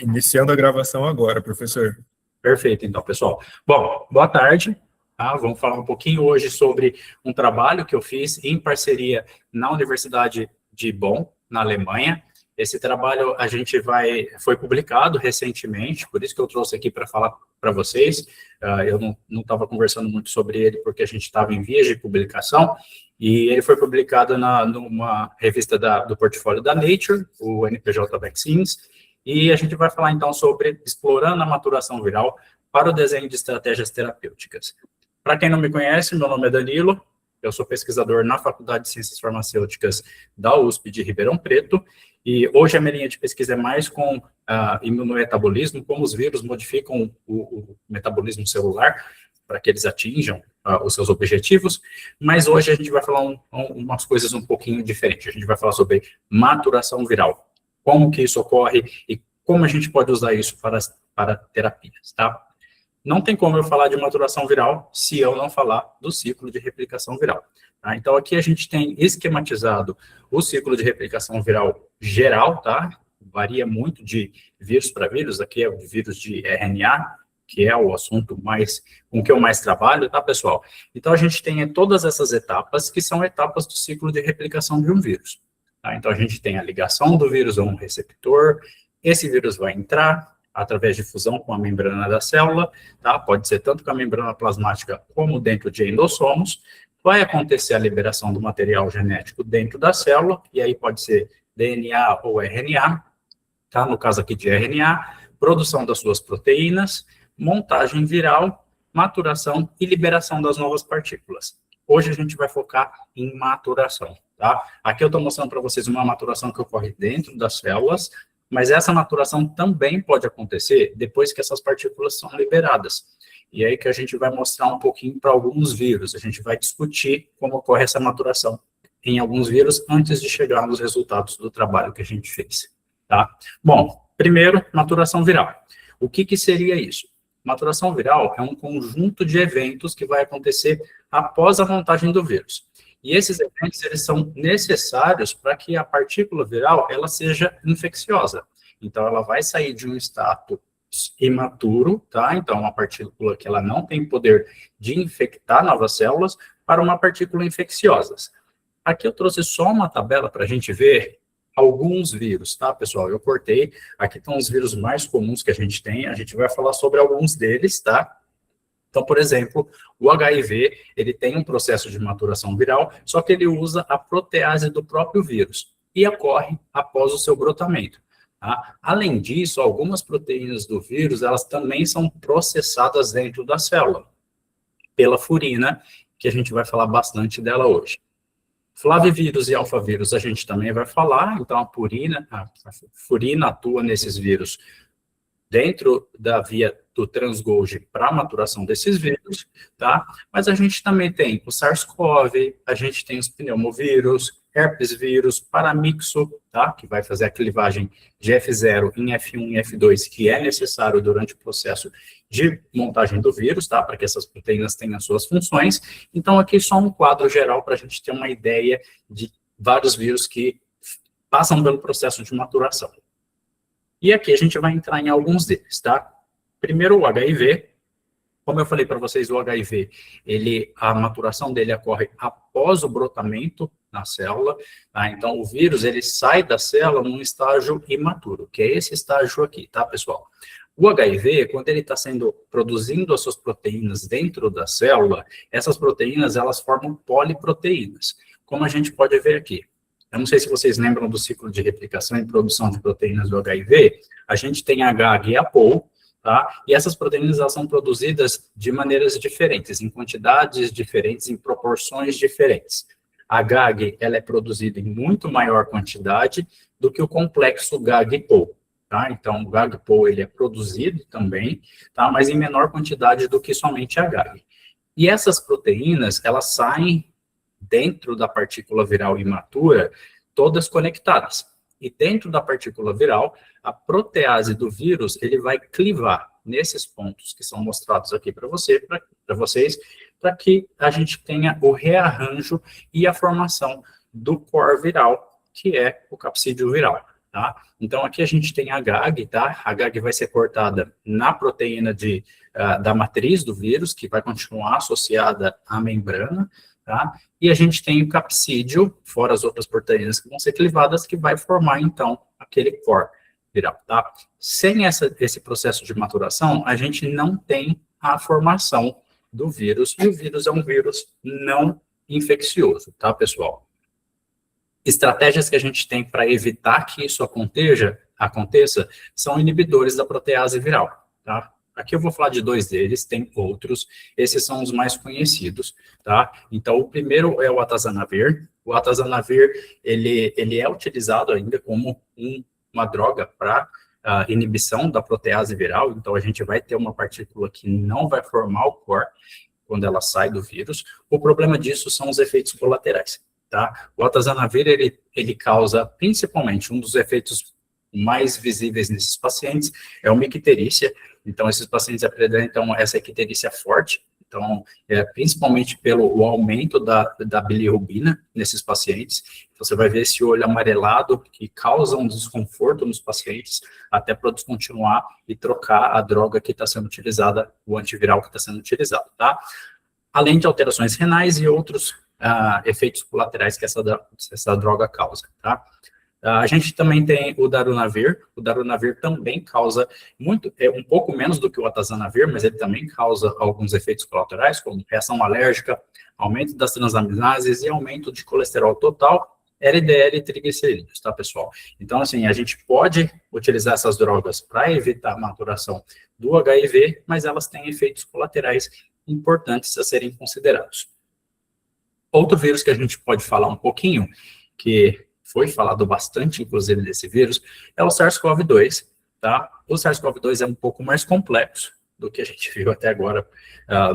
Iniciando a gravação agora, professor. Perfeito, então, pessoal. Bom, boa tarde. Vamos falar um pouquinho hoje sobre um trabalho que eu fiz em parceria na Universidade de Bonn, na Alemanha. Esse trabalho foi publicado recentemente, por isso que eu trouxe aqui para falar para vocês. Eu não estava conversando muito sobre ele porque a gente estava em vias de publicação, e ele foi publicado numa revista do portfólio da Nature, o NPJ Vaccines, e a gente vai falar então sobre explorando a maturação viral para o desenho de estratégias terapêuticas. Para quem não me conhece, meu nome é Danilo, eu sou pesquisador na Faculdade de Ciências Farmacêuticas da USP de Ribeirão Preto, e hoje a minha linha de pesquisa é mais com imunometabolismo, como os vírus modificam o metabolismo celular para que eles atinjam os seus objetivos, mas hoje a gente vai falar umas coisas um pouquinho diferentes. A gente vai falar sobre maturação viral, como que isso ocorre e como a gente pode usar isso para terapias, tá? Não tem como eu falar de maturação viral se eu não falar do ciclo de replicação viral. Tá? Então, aqui a gente tem esquematizado o ciclo de replicação viral geral, tá? Varia muito de vírus para vírus, aqui é o vírus de RNA, que é o assunto com que eu mais trabalho, tá, pessoal? Então, a gente tem todas essas etapas, que são etapas do ciclo de replicação de um vírus. Tá? Então, a gente tem a ligação do vírus a um receptor, esse vírus vai entrar através de fusão com a membrana da célula, tá? Pode ser tanto com a membrana plasmática como dentro de endossomos, vai acontecer a liberação do material genético dentro da célula, e aí pode ser DNA ou RNA, tá? No caso aqui de RNA, produção das suas proteínas, montagem viral, maturação e liberação das novas partículas. Hoje a gente vai focar em maturação, tá? Aqui eu estou mostrando para vocês uma maturação que ocorre dentro das células, mas essa maturação também pode acontecer depois que essas partículas são liberadas. E aí que a gente vai mostrar um pouquinho para alguns vírus, a gente vai discutir como ocorre essa maturação em alguns vírus antes de chegar nos resultados do trabalho que a gente fez, tá? Bom, primeiro, maturação viral. O que seria isso? Maturação viral é um conjunto de eventos que vai acontecer após a montagem do vírus. E esses eventos, eles são necessários para que a partícula viral, ela seja infecciosa. Então, ela vai sair de um status imaturo, tá? Então, uma partícula que ela não tem poder de infectar novas células, para uma partícula infecciosa. Aqui eu trouxe só uma tabela para a gente ver alguns vírus, tá, pessoal? Eu cortei, aqui estão os vírus mais comuns que a gente vai falar sobre alguns deles, tá? Então, por exemplo, o HIV, ele tem um processo de maturação viral, só que ele usa a protease do próprio vírus e ocorre após o seu brotamento. Tá? Além disso, algumas proteínas do vírus, elas também são processadas dentro da célula, pela furina, que a gente vai falar bastante dela hoje. Flavivírus e alfavírus a gente também vai falar, então a furina atua nesses vírus dentro da via do transgolgi para a maturação desses vírus, tá? Mas a gente também tem o SARS-CoV, a gente tem os pneumovírus, herpes vírus, paramixo, tá? Que vai fazer a clivagem de F0 em F1 e F2, que é necessário durante o processo de montagem do vírus, tá? Para que essas proteínas tenham as suas funções. Então, aqui só um quadro geral para a gente ter uma ideia de vários vírus que passam pelo processo de maturação. E aqui a gente vai entrar em alguns deles, tá? Primeiro, o HIV. Como eu falei para vocês, o HIV, a maturação dele ocorre após o brotamento na célula, tá? Então, o vírus, ele sai da célula num estágio imaturo, que é esse estágio aqui, tá, pessoal? O HIV, quando ele está produzindo as suas proteínas dentro da célula, essas proteínas, elas formam poliproteínas, como a gente pode ver aqui. Eu não sei se vocês lembram do ciclo de replicação e produção de proteínas do HIV, a gente tem a GAG e a POL, tá? E essas proteínas, elas são produzidas de maneiras diferentes, em quantidades diferentes, em proporções diferentes. A GAG, ela é produzida em muito maior quantidade do que o complexo GAG-POL, tá? Então, o GAG-POL, ele é produzido também, tá? Mas em menor quantidade do que somente a GAG. E essas proteínas, elas saem dentro da partícula viral imatura, todas conectadas. E dentro da partícula viral, a protease do vírus, ele vai clivar nesses pontos que são mostrados aqui para vocês, para que a gente tenha o rearranjo e a formação do core viral, que é o capsídeo viral. tá? Então, aqui a gente tem a GAG, tá? A GAG vai ser cortada na proteína da matriz do vírus, que vai continuar associada à membrana, tá? E a gente tem o capsídeo, fora as outras proteínas que vão ser clivadas, que vai formar, então, aquele core viral, tá? Sem esse processo de maturação, a gente não tem a formação do vírus, e o vírus é um vírus não infeccioso, tá, pessoal? Estratégias que a gente tem para evitar que isso aconteça são inibidores da protease viral, tá? Aqui eu vou falar de 2 deles, tem outros, esses são os mais conhecidos, tá? Então, o primeiro é o atazanavir. O atazanavir, ele é utilizado ainda como uma droga para inibição da protease viral, então a gente vai ter uma partícula que não vai formar o core quando ela sai do vírus. O problema disso são os efeitos colaterais, tá? O atazanavir, ele causa, principalmente, um dos efeitos mais visíveis nesses pacientes é uma icterícia. Então, esses pacientes apresentam essa icterícia forte, então, principalmente pelo aumento da bilirrubina nesses pacientes. Então, você vai ver esse olho amarelado que causa um desconforto nos pacientes, até para descontinuar e trocar a droga que está sendo utilizada, o antiviral que está sendo utilizado, tá? Além de alterações renais e outros efeitos colaterais que essa droga causa, tá? A gente também tem o darunavir. O darunavir também causa um pouco menos do que o atazanavir, mas ele também causa alguns efeitos colaterais, como reação alérgica, aumento das transaminases e aumento de colesterol total, LDL e triglicerídeos, tá, pessoal? Então, assim, a gente pode utilizar essas drogas para evitar a maturação do HIV, mas elas têm efeitos colaterais importantes a serem considerados. Outro vírus que a gente pode falar um pouquinho, que foi falado bastante, inclusive, desse vírus, é o SARS-CoV-2, tá? O SARS-CoV-2 é um pouco mais complexo do que a gente viu até agora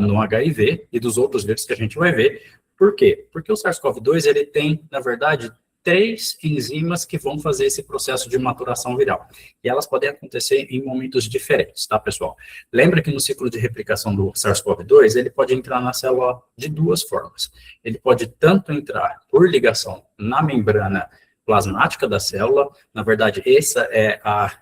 no HIV e dos outros vírus que a gente vai ver. Por quê? Porque o SARS-CoV-2, ele tem, na verdade, 3 enzimas que vão fazer esse processo de maturação viral. E elas podem acontecer em momentos diferentes, tá, pessoal? Lembra que no ciclo de replicação do SARS-CoV-2, ele pode entrar na célula de 2 formas. Ele pode tanto entrar por ligação na membrana plasmática da célula, na verdade, essa é a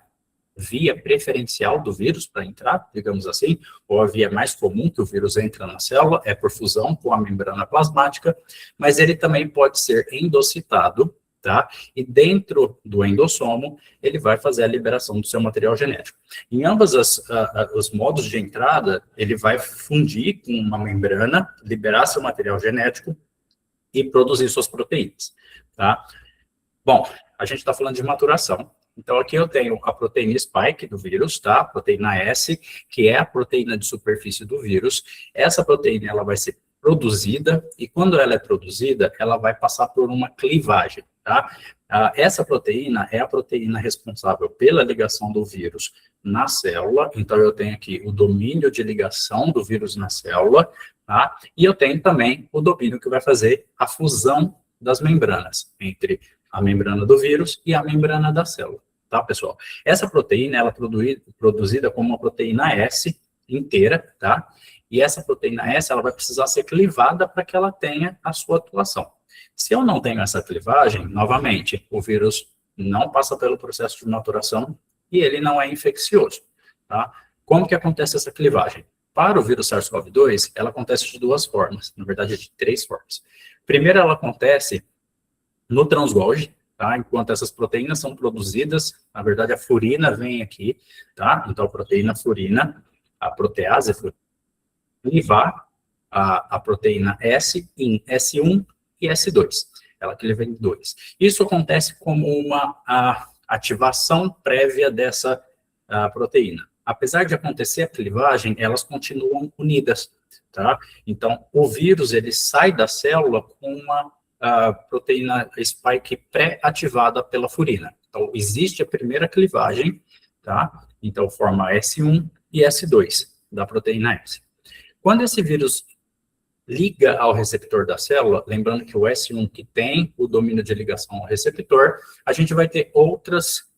via preferencial do vírus para entrar, digamos assim, ou a via mais comum que o vírus entra na célula, é por fusão com a membrana plasmática, mas ele também pode ser endocitado, tá? E dentro do endossomo, ele vai fazer a liberação do seu material genético. Em ambos os modos de entrada, ele vai fundir com uma membrana, liberar seu material genético e produzir suas proteínas, tá? Bom, a gente está falando de maturação. Então, aqui eu tenho a proteína spike do vírus, tá? A proteína S, que é a proteína de superfície do vírus. Essa proteína, ela vai ser produzida, e quando ela é produzida, ela vai passar por uma clivagem, tá? Essa proteína é a proteína responsável pela ligação do vírus na célula. Então, eu tenho aqui o domínio de ligação do vírus na célula, tá? E eu tenho também o domínio que vai fazer a fusão das membranas entre a membrana do vírus e a membrana da célula, tá, pessoal? Essa proteína, ela é produzida como uma proteína S inteira, tá? E essa proteína S, ela vai precisar ser clivada para que ela tenha a sua atuação. Se eu não tenho essa clivagem, novamente, o vírus não passa pelo processo de maturação e ele não é infeccioso, tá? Como que acontece essa clivagem? Para o vírus SARS-CoV-2, ela acontece de 2 formas, na verdade, de 3 formas. Primeiro, ela acontece no transgolgi, tá? Enquanto essas proteínas são produzidas, na verdade, a furina vem aqui, tá? Então, a proteína furina, a protease furina, clivar a proteína S em S1 e S2. Ela cliva em 2. Isso acontece como uma ativação prévia dessa proteína. Apesar de acontecer a clivagem, elas continuam unidas, tá? Então, o vírus, ele sai da célula com uma proteína spike pré-ativada pela furina. Então, existe a primeira clivagem, tá? Então, forma S1 e S2 da proteína S. Quando esse vírus liga ao receptor da célula, lembrando que o S1 que tem o domínio de ligação ao receptor, a gente vai ter outras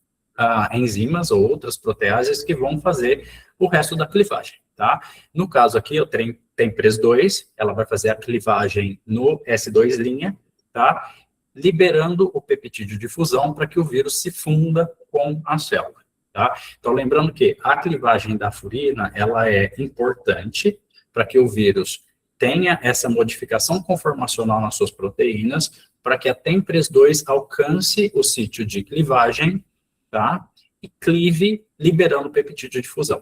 enzimas ou outras proteases que vão fazer o resto da clivagem, tá? No caso aqui, eu tenho TMPRESS2, ela vai fazer a clivagem no S2', tá? liberando o peptídeo de fusão para que o vírus se funda com a célula. Tá? Então, lembrando que a clivagem da furina, ela é importante para que o vírus tenha essa modificação conformacional nas suas proteínas, para que a TMPRESS2 alcance o sítio de clivagem, tá? E clive, liberando o peptídeo de fusão.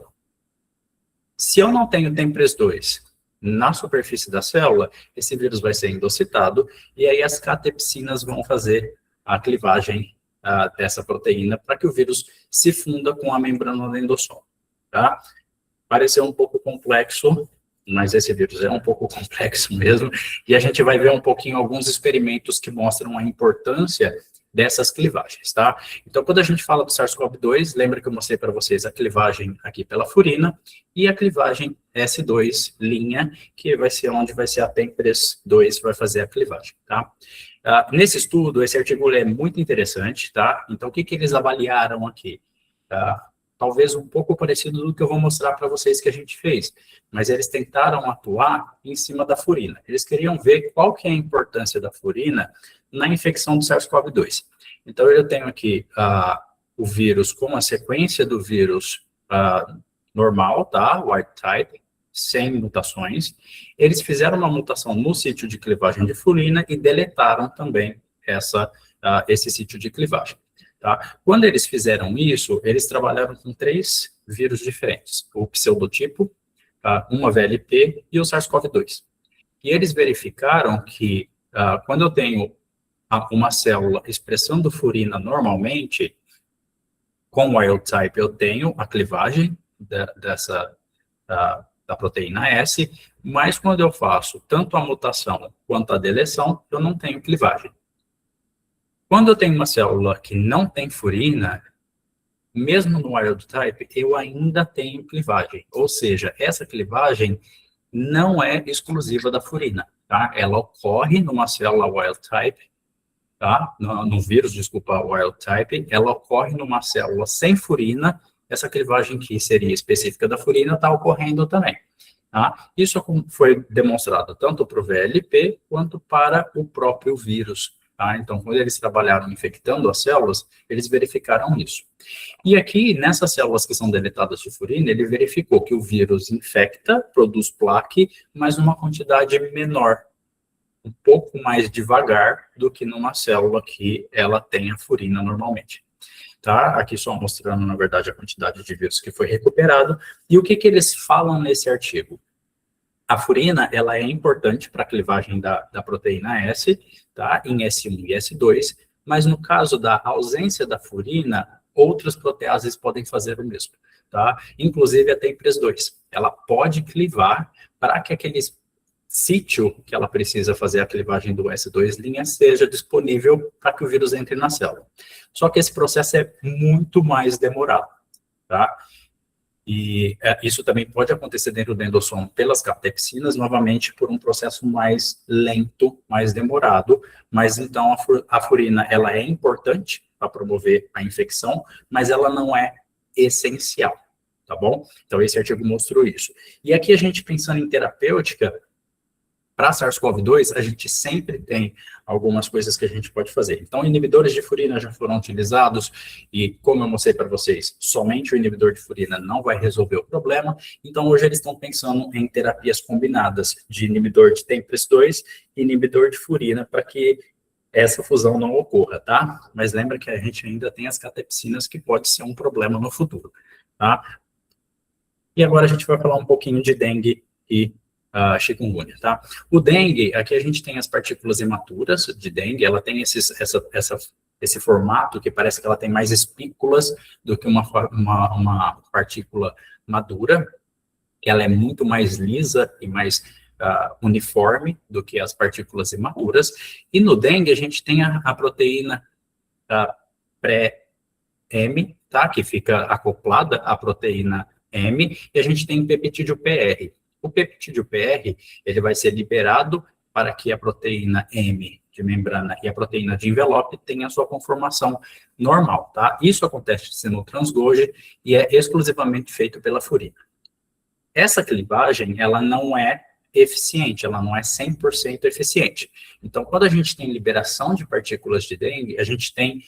Se eu não tenho TMPRESS2 na superfície da célula, esse vírus vai ser endocitado, e aí as catepsinas vão fazer a clivagem dessa proteína para que o vírus se funda com a membrana do endossomo, tá? Pareceu um pouco complexo, mas esse vírus é um pouco complexo mesmo, e a gente vai ver um pouquinho alguns experimentos que mostram a importância dessas clivagens, tá? Então, quando a gente fala do SARS-CoV-2, lembra que eu mostrei para vocês a clivagem aqui pela furina, e a clivagem S2', que vai ser onde vai ser a TMPRESS2 vai fazer a clivagem, tá? Nesse estudo, esse artigo é muito interessante, tá? Então, o que eles avaliaram aqui? Talvez um pouco parecido do que eu vou mostrar para vocês que a gente fez, mas eles tentaram atuar em cima da furina. Eles queriam ver qual que é a importância da furina na infecção do SARS-CoV-2. Então, eu tenho aqui o vírus com a sequência do vírus normal, tá? Wild type, sem mutações. Eles fizeram uma mutação no sítio de clivagem de furina e deletaram também esse sítio de clivagem. Tá? Quando eles fizeram isso, eles trabalharam com 3 vírus diferentes, o pseudotipo, uma VLP e o SARS-CoV-2. E eles verificaram que quando eu tenho uma célula expressando furina normalmente, com wild type eu tenho a clivagem da proteína S, mas quando eu faço tanto a mutação quanto a deleção, eu não tenho clivagem. Quando eu tenho uma célula que não tem furina, mesmo no wild type, eu ainda tenho clivagem. Ou seja, essa clivagem não é exclusiva da furina, tá? Ela ocorre numa célula wild type, tá? No vírus, desculpa, wild type, ela ocorre numa célula sem furina, essa clivagem que seria específica da furina está ocorrendo também. Tá? Isso foi demonstrado tanto para o VLP quanto para o próprio vírus. Tá? Então, quando eles trabalharam infectando as células, eles verificaram isso. E aqui, nessas células que são deletadas de furina, ele verificou que o vírus infecta, produz plaque, mas numa quantidade menor, um pouco mais devagar do que numa célula que ela tem a furina normalmente. Tá? Aqui só mostrando, na verdade, a quantidade de vírus que foi recuperado. E o que eles falam nesse artigo? A furina, ela é importante para a clivagem da proteína S, tá? Em S1 e S2, mas no caso da ausência da furina, outras proteases podem fazer o mesmo, tá? Inclusive a TMPRESS2. Ela pode clivar para que aquele sítio que ela precisa fazer a clivagem do S2' seja disponível para que o vírus entre na célula. Só que esse processo é muito mais demorado, tá? E isso também pode acontecer dentro do endossomo pelas catepsinas, novamente por um processo mais lento, mais demorado, mas então a furina, ela é importante para promover a infecção, mas ela não é essencial, tá bom? Então esse artigo mostrou isso. E aqui a gente pensando em terapêutica, para SARS-CoV-2, a gente sempre tem algumas coisas que a gente pode fazer. Então, inibidores de furina já foram utilizados, e como eu mostrei para vocês, somente o inibidor de furina não vai resolver o problema. Então, hoje eles estão pensando em terapias combinadas de inibidor de TMPRESS2 e inibidor de furina para que essa fusão não ocorra, tá? Mas lembra que a gente ainda tem as catepsinas, que pode ser um problema no futuro, tá? E agora a gente vai falar um pouquinho de dengue e chikungunya, tá? O dengue, aqui a gente tem as partículas imaturas de dengue, ela tem esse formato que parece que ela tem mais espículas do que uma partícula madura, ela é muito mais lisa e mais uniforme do que as partículas imaturas, e no dengue a gente tem a proteína pré-M, tá? Que fica acoplada à proteína M, e a gente tem peptídeo PR. O peptídeo PR, ele vai ser liberado para que a proteína M de membrana e a proteína de envelope tenham a sua conformação normal, tá? Isso acontece no transgode e é exclusivamente feito pela furina. Essa clivagem, ela não é eficiente, ela não é 100% eficiente. Então, quando a gente tem liberação de partículas de dengue, a gente tem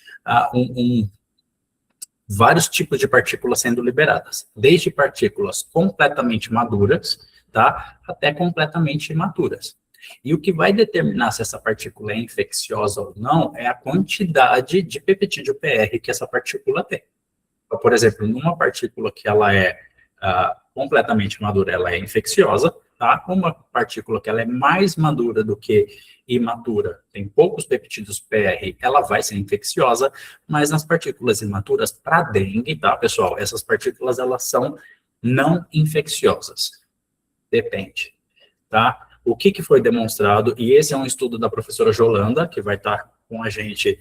vários tipos de partículas sendo liberadas, desde partículas completamente maduras, tá, até completamente imaturas. E o que vai determinar se essa partícula é infecciosa ou não é a quantidade de peptídeo PR que essa partícula tem. Então, por exemplo, numa partícula que ela é completamente madura, ela é infecciosa, tá? Uma partícula que ela é mais madura do que imatura, tem poucos peptídeos PR, ela vai ser infecciosa, mas nas partículas imaturas, para dengue, tá, pessoal? Essas partículas, elas são não infecciosas. Depende, tá? O que foi demonstrado, e esse é um estudo da professora Jolanda, que vai estar com a gente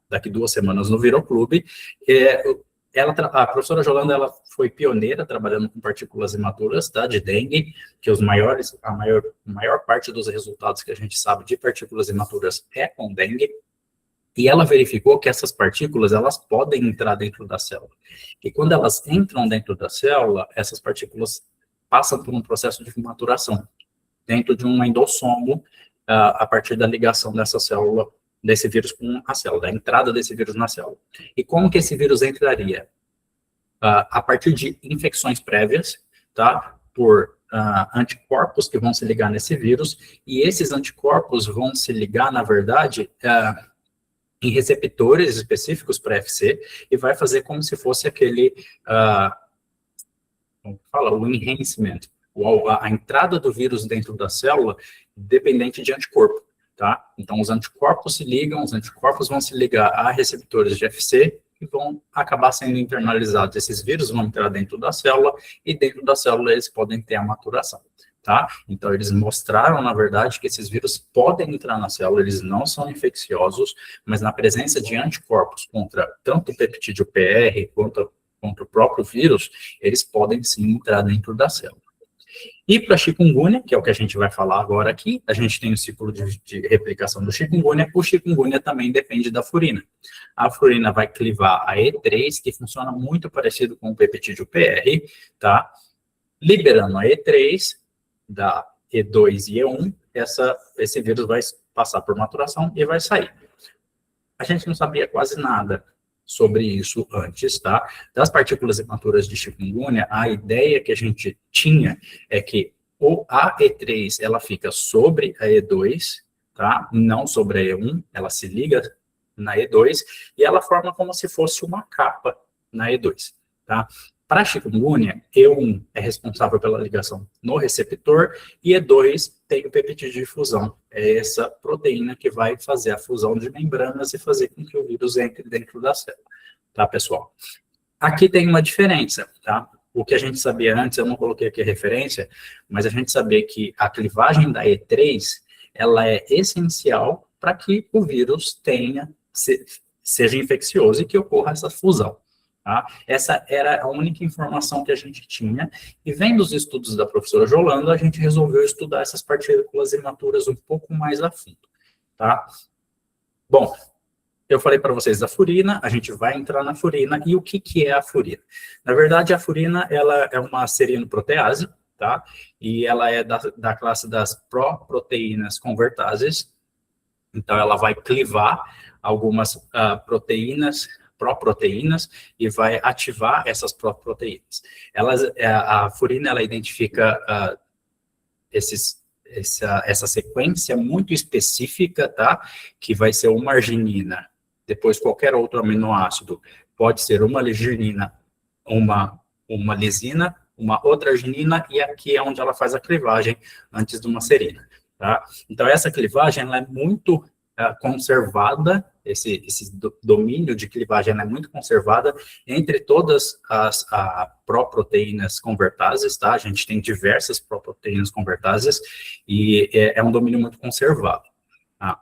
daqui 2 semanas no Viroclube. A professora Jolanda, ela foi pioneira trabalhando com partículas imaturas, tá, de dengue, que a maior parte dos resultados que a gente sabe de partículas imaturas é com dengue, e ela verificou que essas partículas, elas podem entrar dentro da célula. E quando elas entram dentro da célula, essas partículas passam por um processo de maturação dentro de um endossomo, a partir da ligação dessa célula, desse vírus com a célula, da entrada desse vírus na célula. E como que esse vírus entraria? A partir de infecções prévias, tá? Por anticorpos que vão se ligar nesse vírus, e esses anticorpos vão se ligar, na verdade, em receptores específicos para FC, e vai fazer como se fosse aquele, como fala, o enhancement, a entrada do vírus dentro da célula, dependente de anticorpo. Tá? Então, os anticorpos se ligam, os anticorpos vão se ligar a receptores de FC e vão acabar sendo internalizados. Esses vírus vão entrar dentro da célula e dentro da célula eles podem ter a maturação. Tá? Então, eles mostraram, na verdade, que esses vírus podem entrar na célula, eles não são infecciosos, mas na presença de anticorpos contra tanto o peptídeo PR quanto o próprio vírus, eles podem sim entrar dentro da célula. E para chikungunya, que é o que a gente vai falar agora aqui, a gente tem o ciclo de replicação do chikungunya. O chikungunya também depende da furina. A furina vai clivar a E3, que funciona muito parecido com o peptídeo PR, tá? Liberando a E3, da E2 e E1, esse vírus vai passar por maturação e vai sair. A gente não sabia quase nada sobre isso antes, tá? Das partículas imaturas de chikungunya, a ideia que a gente tinha é que a E3, ela fica sobre a E2, tá? Não sobre a E1, ela se liga na E2, e ela forma como se fosse uma capa na E2, tá? Para chikungunya, E1 é responsável pela ligação no receptor, e E2 tem o peptídeo de fusão. É essa proteína que vai fazer a fusão de membranas e fazer com que o vírus entre dentro da célula. Tá, pessoal? Aqui tem uma diferença, tá? O que a gente sabia antes, eu não coloquei aqui a referência, mas a gente sabia que a clivagem da E3, ela é essencial para que o vírus seja infeccioso e que ocorra essa fusão. Tá? Essa era a única informação que a gente tinha, e vendo os estudos da professora Jolanda, a gente resolveu estudar essas partículas imaturas um pouco mais a fundo, tá? Bom, eu falei para vocês da furina, a gente vai entrar na furina, e o que é a furina? Na verdade, a furina, ela é uma serinoprotease, tá? E ela é da classe das proproteínas convertases, então ela vai clivar algumas proproteínas e vai ativar essas proproteínas. A furina, ela identifica essa sequência muito específica, tá? Que vai ser uma arginina, depois qualquer outro aminoácido, pode ser uma lignina, uma lisina, uma outra arginina, e aqui é onde ela faz a clivagem antes de uma serina, tá? Então, essa clivagem, ela é muito conservada, esse domínio de clivagem é muito conservada entre todas as proproteínas convertases, tá? A gente tem diversas proproteínas convertases e é um domínio muito conservado. Tá?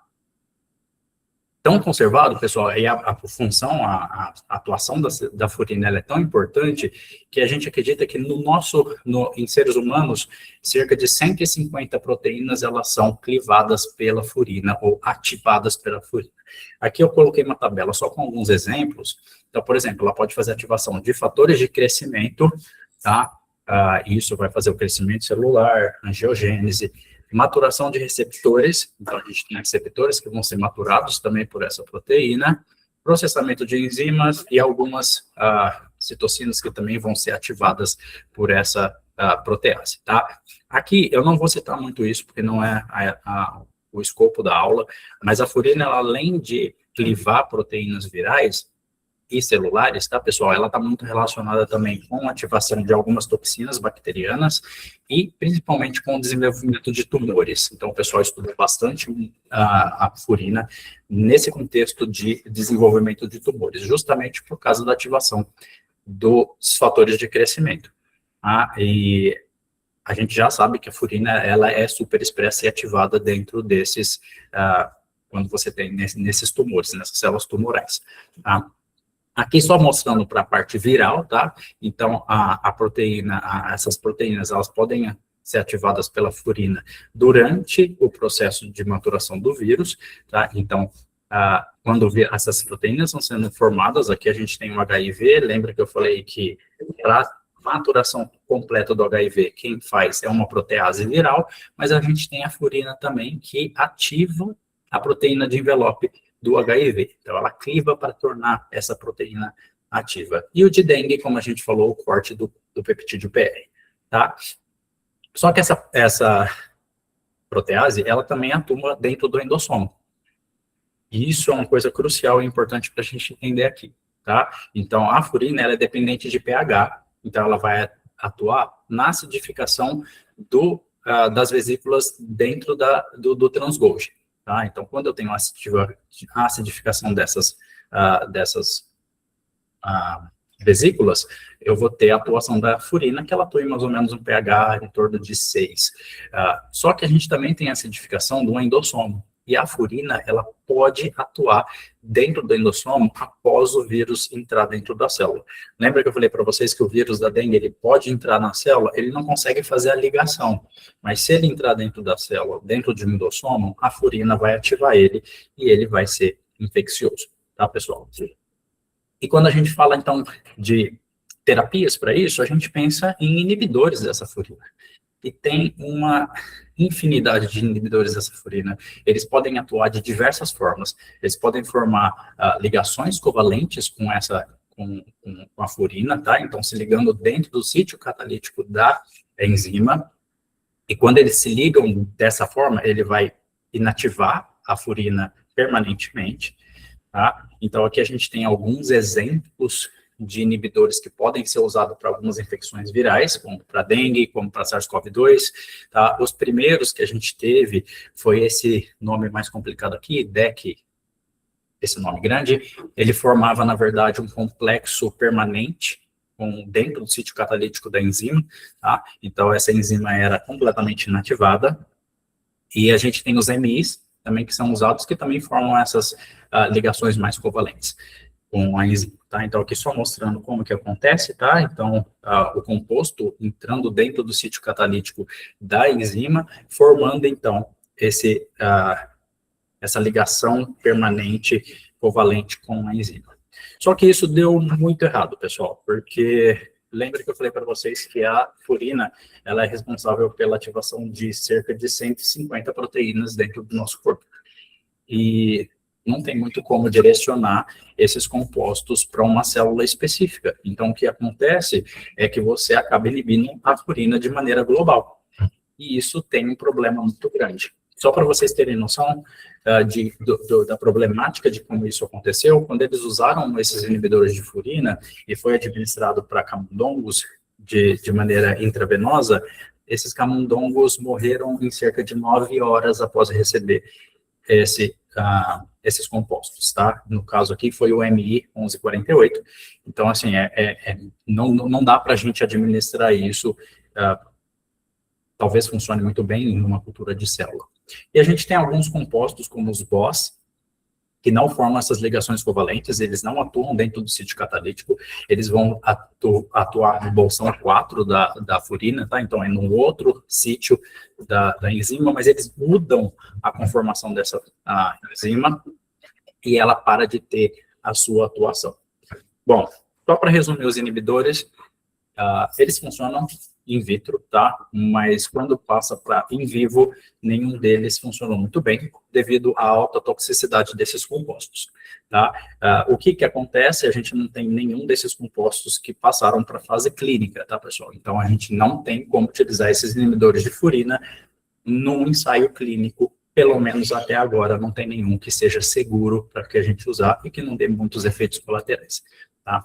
Tão conservado, pessoal, e a função, a atuação da furina ela é tão importante que a gente acredita que em seres humanos, cerca de 150 proteínas elas são clivadas pela furina ou ativadas pela furina. Aqui eu coloquei uma tabela só com alguns exemplos. Então, por exemplo, ela pode fazer ativação de fatores de crescimento, tá? Isso vai fazer o crescimento celular, angiogênese, maturação de receptores, então a gente tem receptores que vão ser maturados também por essa proteína, processamento de enzimas e algumas citocinas que também vão ser ativadas por essa protease, tá? Aqui eu não vou citar muito isso, porque não é o escopo da aula, mas a furina, ela, além de clivar proteínas virais e celulares, tá, pessoal? Ela está muito relacionada também com a ativação de algumas toxinas bacterianas e principalmente com o desenvolvimento de tumores. Então, o pessoal estuda bastante a furina nesse contexto de desenvolvimento de tumores, justamente por causa da ativação dos fatores de crescimento. E a gente já sabe que a furina, ela é super expressa e ativada dentro desses, quando você tem nesses tumores, nessas células tumorais, tá? Aqui só mostrando para a parte viral, tá? Então, a proteína, essas proteínas, elas podem ser ativadas pela furina durante o processo de maturação do vírus, tá? Então, quando essas proteínas estão sendo formadas, aqui a gente tem o HIV, lembra que eu falei que para maturação completa do HIV, quem faz é uma protease viral, mas a gente tem a furina também, que ativa a proteína de envelope do HIV. Então, ela cliva para tornar essa proteína ativa. E o de dengue, como a gente falou, o corte do peptídeo PR, tá? Só que essa protease, ela também atua dentro do endossomo. E isso é uma coisa crucial e importante para a gente entender aqui, tá? Então, a furina, ela é dependente de pH, então ela vai atuar na acidificação das vesículas dentro do transgolgi. Tá? Então, quando eu tenho a acidificação dessas vesículas, eu vou ter a atuação da furina, que ela atua em mais ou menos um pH em torno de 6. Só que a gente também tem a acidificação do endossomo. E a furina, ela pode atuar dentro do endossomo após o vírus entrar dentro da célula. Lembra que eu falei para vocês que o vírus da dengue, ele pode entrar na célula, ele não consegue fazer a ligação. Mas se ele entrar dentro da célula, dentro de um endossomo, a furina vai ativar ele e ele vai ser infeccioso, tá, pessoal? E quando a gente fala, então, de terapias para isso, a gente pensa em inibidores dessa furina. E tem uma infinidade de inibidores dessa furina. Eles podem atuar de diversas formas. Eles podem formar ligações covalentes com a furina, tá? Então, se ligando dentro do sítio catalítico da enzima. E quando eles se ligam dessa forma, ele vai inativar a furina permanentemente, tá? Então, aqui a gente tem alguns exemplos de inibidores que podem ser usados para algumas infecções virais, como para dengue, como para SARS-CoV-2, tá? Os primeiros que a gente teve foi esse nome mais complicado aqui, DEC, esse nome grande. Ele formava, na verdade, um complexo permanente dentro do sítio catalítico da enzima, tá? Então, essa enzima era completamente inativada. E a gente tem os MIs, também, que são usados, que também formam essas ligações mais covalentes com a enzima, tá? Então, aqui só mostrando como que acontece, tá? Então, o composto entrando dentro do sítio catalítico da enzima, formando, então, essa ligação permanente covalente com a enzima. Só que isso deu muito errado, pessoal, porque lembra que eu falei para vocês que a furina, ela é responsável pela ativação de cerca de 150 proteínas dentro do nosso corpo. E não tem muito como direcionar esses compostos para uma célula específica. Então, o que acontece é que você acaba inibindo a furina de maneira global. E isso tem um problema muito grande. Só para vocês terem noção da problemática de como isso aconteceu, quando eles usaram esses inibidores de furina e foi administrado para camundongos de maneira intravenosa, esses camundongos morreram em cerca de 9 horas após receber esses compostos, tá? No caso aqui foi o MI 1148. Então, assim, não dá para a gente administrar isso. Talvez funcione muito bem em uma cultura de célula. E a gente tem alguns compostos, como os BOS, que não formam essas ligações covalentes, eles não atuam dentro do sítio catalítico, eles vão atuar no bolsão 4 da furina, tá? Então, é num outro sítio da enzima, mas eles mudam a conformação dessa enzima e ela para de ter a sua atuação. Bom, só para resumir os inibidores, eles funcionam in vitro, tá? Mas quando passa para in vivo, nenhum deles funcionou muito bem, devido à alta toxicidade desses compostos, tá? O que acontece? A gente não tem nenhum desses compostos que passaram para a fase clínica, tá, pessoal? Então, a gente não tem como utilizar esses inibidores de furina num ensaio clínico, pelo menos até agora, não tem nenhum que seja seguro para que a gente usar e que não dê muitos efeitos colaterais, tá?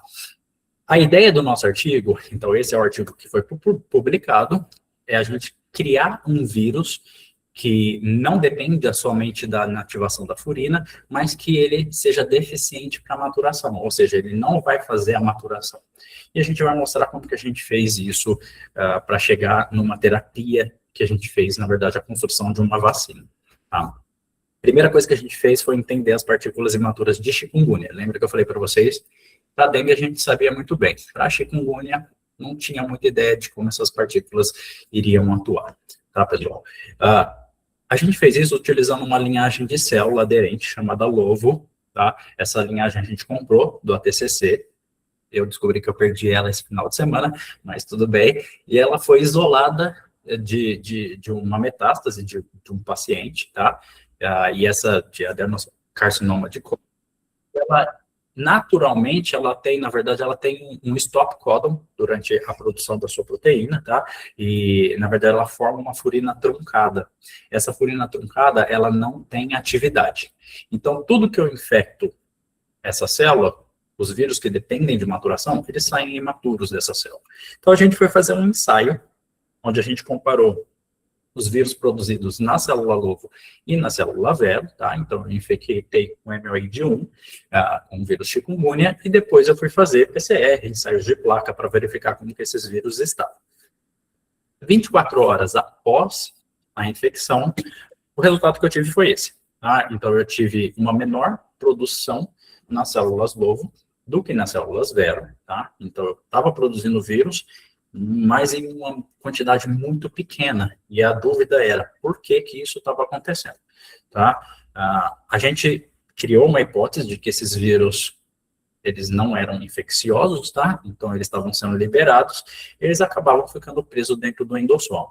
A ideia do nosso artigo, então esse é o artigo que foi publicado, é a gente criar um vírus que não dependa somente da inativação da furina, mas que ele seja deficiente para a maturação, ou seja, ele não vai fazer a maturação. E a gente vai mostrar como que a gente fez isso para chegar numa terapia que a gente fez, na verdade, a construção de uma vacina. Tá? Primeira coisa que a gente fez foi entender as partículas imaturas de chikungunya. Lembra que eu falei para vocês? Para dengue a gente sabia muito bem. Para chikungunya não tinha muita ideia de como essas partículas iriam atuar. Tá, pessoal? A gente fez isso utilizando uma linhagem de célula aderente chamada LOVO. Tá? Essa linhagem a gente comprou do ATCC. Eu descobri que eu perdi ela esse final de semana, mas tudo bem. E ela foi isolada de uma metástase de um paciente, tá? E essa de adenocarcinoma de cólon, ela naturalmente, na verdade, ela tem um stop codon durante a produção da sua proteína, tá? E, na verdade, ela forma uma furina truncada. Essa furina truncada, ela não tem atividade. Então, tudo que eu infecto essa célula, os vírus que dependem de maturação, eles saem imaturos dessa célula. Então, a gente foi fazer um ensaio, onde a gente comparou os vírus produzidos na célula LOVO e na célula vero, tá? Então, eu infectei com MOID1, com o vírus chikungunya, e depois eu fui fazer PCR, ensaios de placa, para verificar como que esses vírus estavam. 24 horas após a infecção, o resultado que eu tive foi esse. Tá? Então, eu tive uma menor produção nas células LOVO do que nas células vero, tá? Então, eu estava produzindo vírus, mas em uma quantidade muito pequena. E a dúvida era, por que isso estava acontecendo? Tá? A gente criou uma hipótese de que esses vírus, eles não eram infecciosos, tá? Então, eles estavam sendo liberados, eles acabavam ficando presos dentro do endossoma.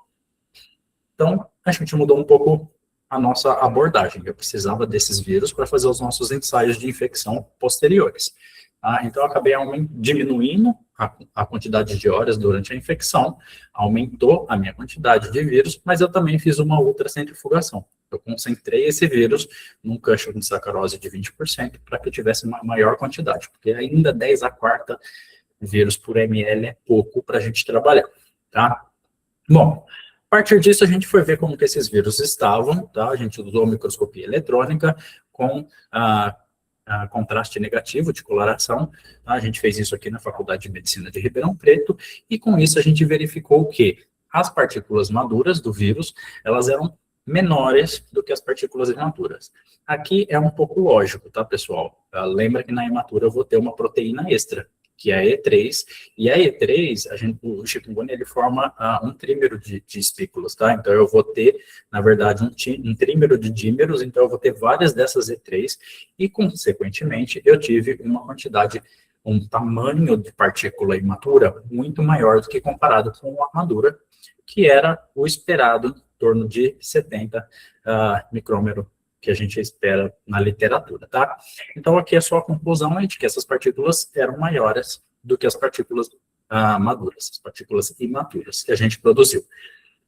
Então, a gente mudou um pouco a nossa abordagem. Eu precisava desses vírus para fazer os nossos ensaios de infecção posteriores. Então, eu acabei diminuindo a quantidade de horas durante a infecção, aumentou a minha quantidade de vírus, mas eu também fiz uma ultracentrifugação. Eu concentrei esse vírus num câncer de sacarose de 20% para que eu tivesse uma maior quantidade, porque ainda 10 a quarta vírus por ml é pouco para a gente trabalhar, tá? Bom, a partir disso a gente foi ver como que esses vírus estavam, tá? A gente usou microscopia eletrônica com contraste negativo de coloração, tá? A gente fez isso aqui na Faculdade de Medicina de Ribeirão Preto, e com isso a gente verificou que as partículas maduras do vírus, elas eram menores do que as partículas imaturas. Aqui é um pouco lógico, tá, pessoal? Lembra que na imatura eu vou ter uma proteína extra, que é a E3, e a E3, o chikungunya, ele forma um trímero de espículos, tá? Então, eu vou ter, na verdade, um trímero de dímeros, então eu vou ter várias dessas E3, e, consequentemente, eu tive uma quantidade, um tamanho de partícula imatura muito maior do que comparado com a madura, que era o esperado, em torno de 70 micrômetro, que a gente espera na literatura, tá? Então, aqui é só a conclusão de que essas partículas eram maiores do que as partículas maduras, as partículas imaturas que a gente produziu.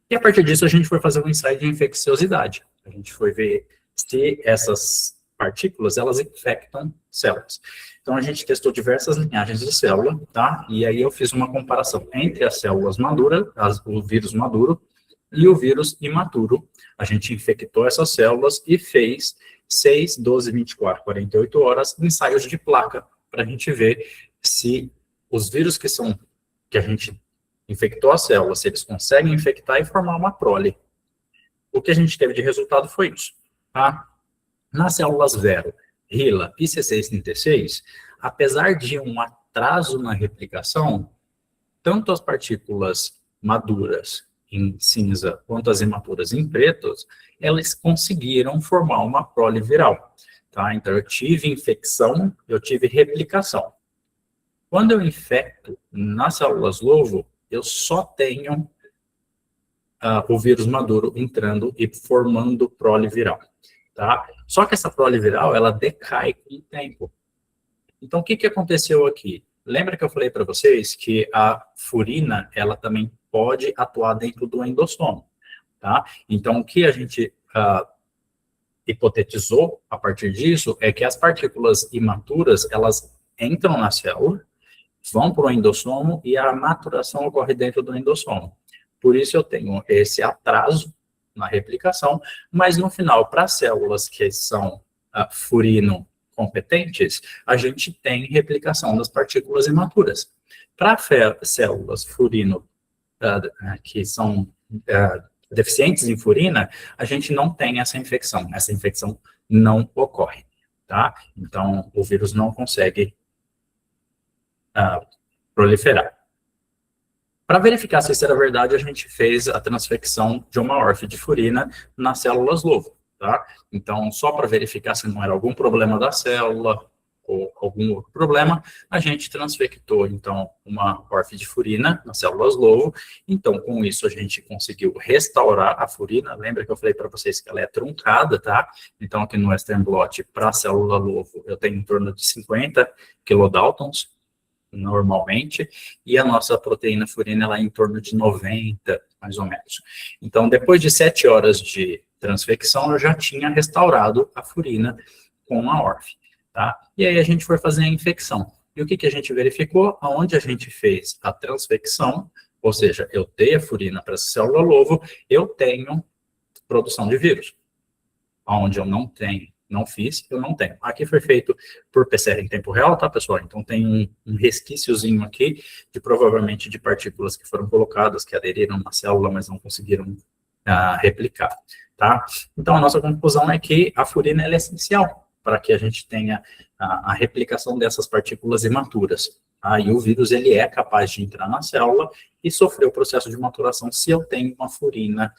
E a partir disso, a gente foi fazer um ensaio de infecciosidade. A gente foi ver se essas partículas, elas infectam células. Então, a gente testou diversas linhagens de célula, tá? E aí eu fiz uma comparação entre as células maduras, o vírus maduro, e o vírus imaturo. A gente infectou essas células e fez 6, 12, 24, 48 horas ensaios de placa para a gente ver se os vírus que a gente infectou as células, se eles conseguem infectar e formar uma prole. O que a gente teve de resultado foi isso, tá? Nas células vero, HeLa e C636, apesar de um atraso na replicação, tanto as partículas maduras em cinza, quanto as imaturas em pretos, elas conseguiram formar uma prole viral, tá? Então, eu tive infecção, eu tive replicação. Quando eu infecto nas células LOVO, eu só tenho o vírus maduro entrando e formando prole viral, tá? Só que essa prole viral, ela decai com o tempo. Então, o que aconteceu aqui? Lembra que eu falei para vocês que a furina, ela também pode atuar dentro do endossomo, tá? Então, o que a gente hipotetizou a partir disso é que as partículas imaturas, elas entram na célula, vão para o endossomo e a maturação ocorre dentro do endossomo. Por isso eu tenho esse atraso na replicação, mas no final, para células que são furino competentes, a gente tem replicação das partículas imaturas. Para células furino que são deficientes em furina, a gente não tem essa infecção não ocorre, tá? Então, o vírus não consegue proliferar. Para verificar se isso era verdade, a gente fez a transfecção de uma órfide de furina nas células LOVO, tá? Então, só para verificar se não era algum problema da célula ou algum outro problema, a gente transfectou, então, uma órfide de furina nas células LOVO. Então, com isso, a gente conseguiu restaurar a furina. Lembra que eu falei para vocês que ela é truncada, tá? Então, aqui no Western blot, para a célula LOVO, eu tenho em torno de 50 kilodaltons, normalmente, e a nossa proteína furina, ela é em torno de 90, mais ou menos. Então, depois de 7 horas de transfecção, eu já tinha restaurado a furina com a ORF, tá? E aí a gente foi fazer a infecção. E o que a gente verificou? Aonde a gente fez a transfecção, ou seja, eu dei a furina para a célula LOVO, eu tenho produção de vírus. Aonde eu não tenho, não fiz, eu não tenho. Aqui foi feito por PCR em tempo real, tá, pessoal? Então tem um resquíciozinho aqui, provavelmente de partículas que foram colocadas, que aderiram na célula, mas não conseguiram replicar, tá? Então a nossa conclusão é que a furina ela é essencial para que a gente tenha a replicação dessas partículas imaturas. Aí o vírus ele é capaz de entrar na célula e sofrer o processo de maturação se eu tenho uma furina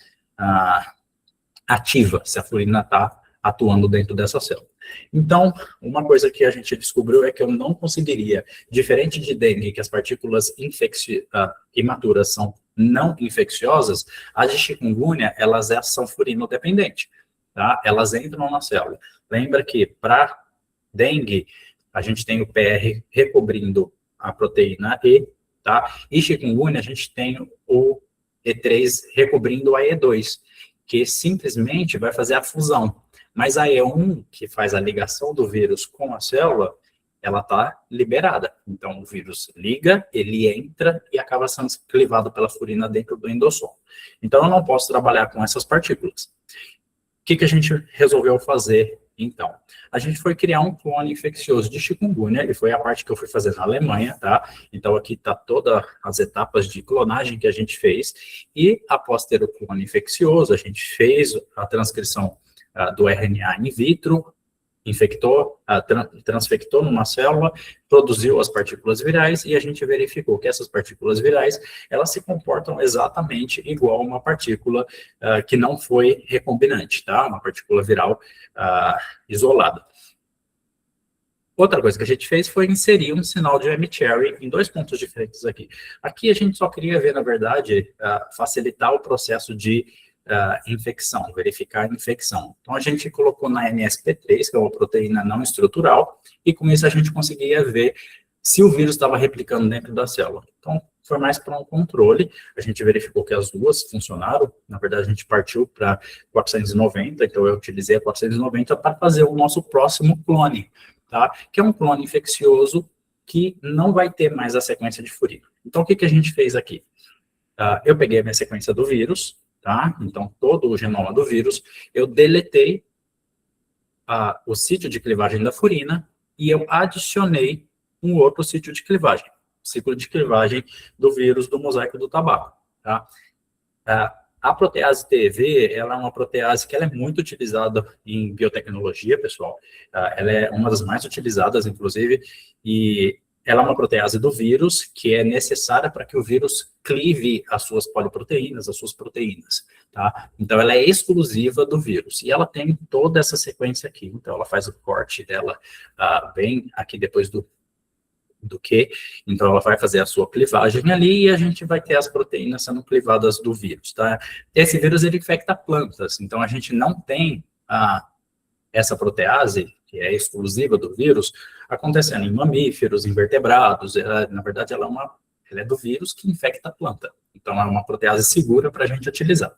ativa, se a furina está atuando dentro dessa célula. Então, uma coisa que a gente descobriu é que eu não conseguiria, diferente de dengue, que as partículas imaturas são não infecciosas, as de chikungunya, elas são furinodependentes, tá? Elas entram na célula. Lembra que para dengue, a gente tem o PR recobrindo a proteína E, tá? E chikungunya, a gente tem o E3 recobrindo a E2, que simplesmente vai fazer a fusão. Mas a E1, que faz a ligação do vírus com a célula, ela está liberada. Então, o vírus liga, ele entra e acaba sendo clivado pela furina dentro do endossomo. Então, eu não posso trabalhar com essas partículas. O que a gente resolveu fazer, então? A gente foi criar um clone infeccioso de chikungunya, e foi a parte que eu fui fazer na Alemanha, tá? Então, aqui está todas as etapas de clonagem que a gente fez, e após ter o clone infeccioso, a gente fez a transcrição do RNA in vitro, infectou, transfectou numa célula, produziu as partículas virais e a gente verificou que essas partículas virais, elas se comportam exatamente igual uma partícula que não foi recombinante, tá? Uma partícula viral isolada. Outra coisa que a gente fez foi inserir um sinal de M-Cherry em 2 pontos diferentes aqui. Aqui a gente só queria ver, na verdade, facilitar o processo de infecção, verificar a infecção. Então, a gente colocou na NSP3, que é uma proteína não estrutural, e com isso a gente conseguia ver se o vírus estava replicando dentro da célula. Então, foi mais para um controle, a gente verificou que as duas funcionaram, na verdade a gente partiu para 490, então eu utilizei a 490 para fazer o nosso próximo clone, tá? Que é um clone infeccioso que não vai ter mais a sequência de furina. Então, o que a gente fez aqui? Eu peguei a minha sequência do vírus, tá? Então, todo o genoma do vírus, eu deletei o sítio de clivagem da furina e eu adicionei um outro sítio de clivagem, ciclo de clivagem do vírus do mosaico do tabaco, tá? A protease TEV, ela é uma protease que ela é muito utilizada em biotecnologia, pessoal. Ela é uma das mais utilizadas, inclusive, e ela é uma protease do vírus que é necessária para que o vírus clive as suas poliproteínas, as suas proteínas, tá? Então, ela é exclusiva do vírus. E ela tem toda essa sequência aqui. Então, ela faz o corte dela bem aqui depois do do que, então ela vai fazer a sua clivagem ali e a gente vai ter as proteínas sendo clivadas do vírus, tá? Esse vírus, ele infecta plantas, então a gente não tem essa protease, que é exclusiva do vírus, acontecendo em mamíferos, invertebrados. Na verdade, ela é do vírus que infecta a planta. Então, é uma protease segura para a gente utilizar.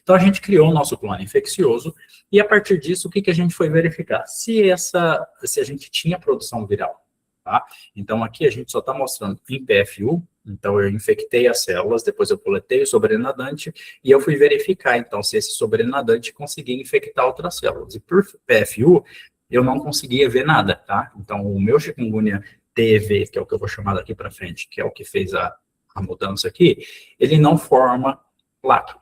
Então, a gente criou o nosso clone infeccioso e, a partir disso, o que a gente foi verificar? Se a gente tinha produção viral. Tá? Então, aqui a gente só está mostrando em PFU. Então, eu infectei as células, depois eu coletei o sobrenadante e eu fui verificar, então, se esse sobrenadante conseguia infectar outras células. E por PFU, eu não conseguia ver nada, tá? Então, o meu chikungunya TEV, que é o que eu vou chamar daqui para frente, que é o que fez a mudança aqui, ele não forma placa.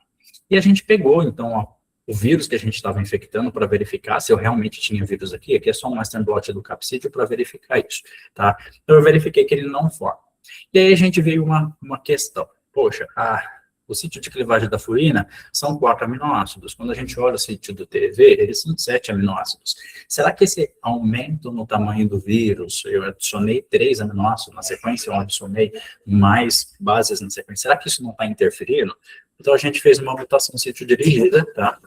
E a gente pegou, então, ó, o vírus que a gente estava infectando para verificar se eu realmente tinha vírus aqui. Aqui é só um Western blot do capsídeo para verificar isso, tá? Então, eu verifiquei que ele não forma. E aí a gente veio uma questão. Poxa, o sítio de clivagem da furina são 4 aminoácidos. Quando a gente olha o sítio do TEV, eles são 7 aminoácidos. Será que esse aumento no tamanho do vírus, eu adicionei 3 aminoácidos na sequência, eu adicionei mais bases na sequência, será que isso não está interferindo? Então a gente fez uma mutação sítio dirigida, tá?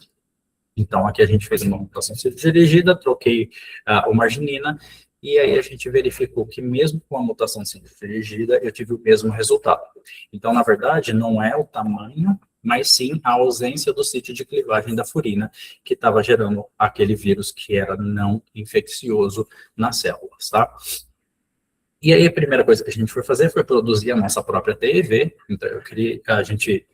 Então aqui a gente fez uma mutação sítio dirigida, troquei o marginina, e aí a gente verificou que mesmo com a mutação sendo dirigida, eu tive o mesmo resultado. Então, na verdade, não é o tamanho, mas sim a ausência do sítio de clivagem da furina que estava gerando aquele vírus que era não infeccioso nas células, tá? E aí a primeira coisa que a gente foi fazer foi produzir a nossa própria TEV. Então, a gente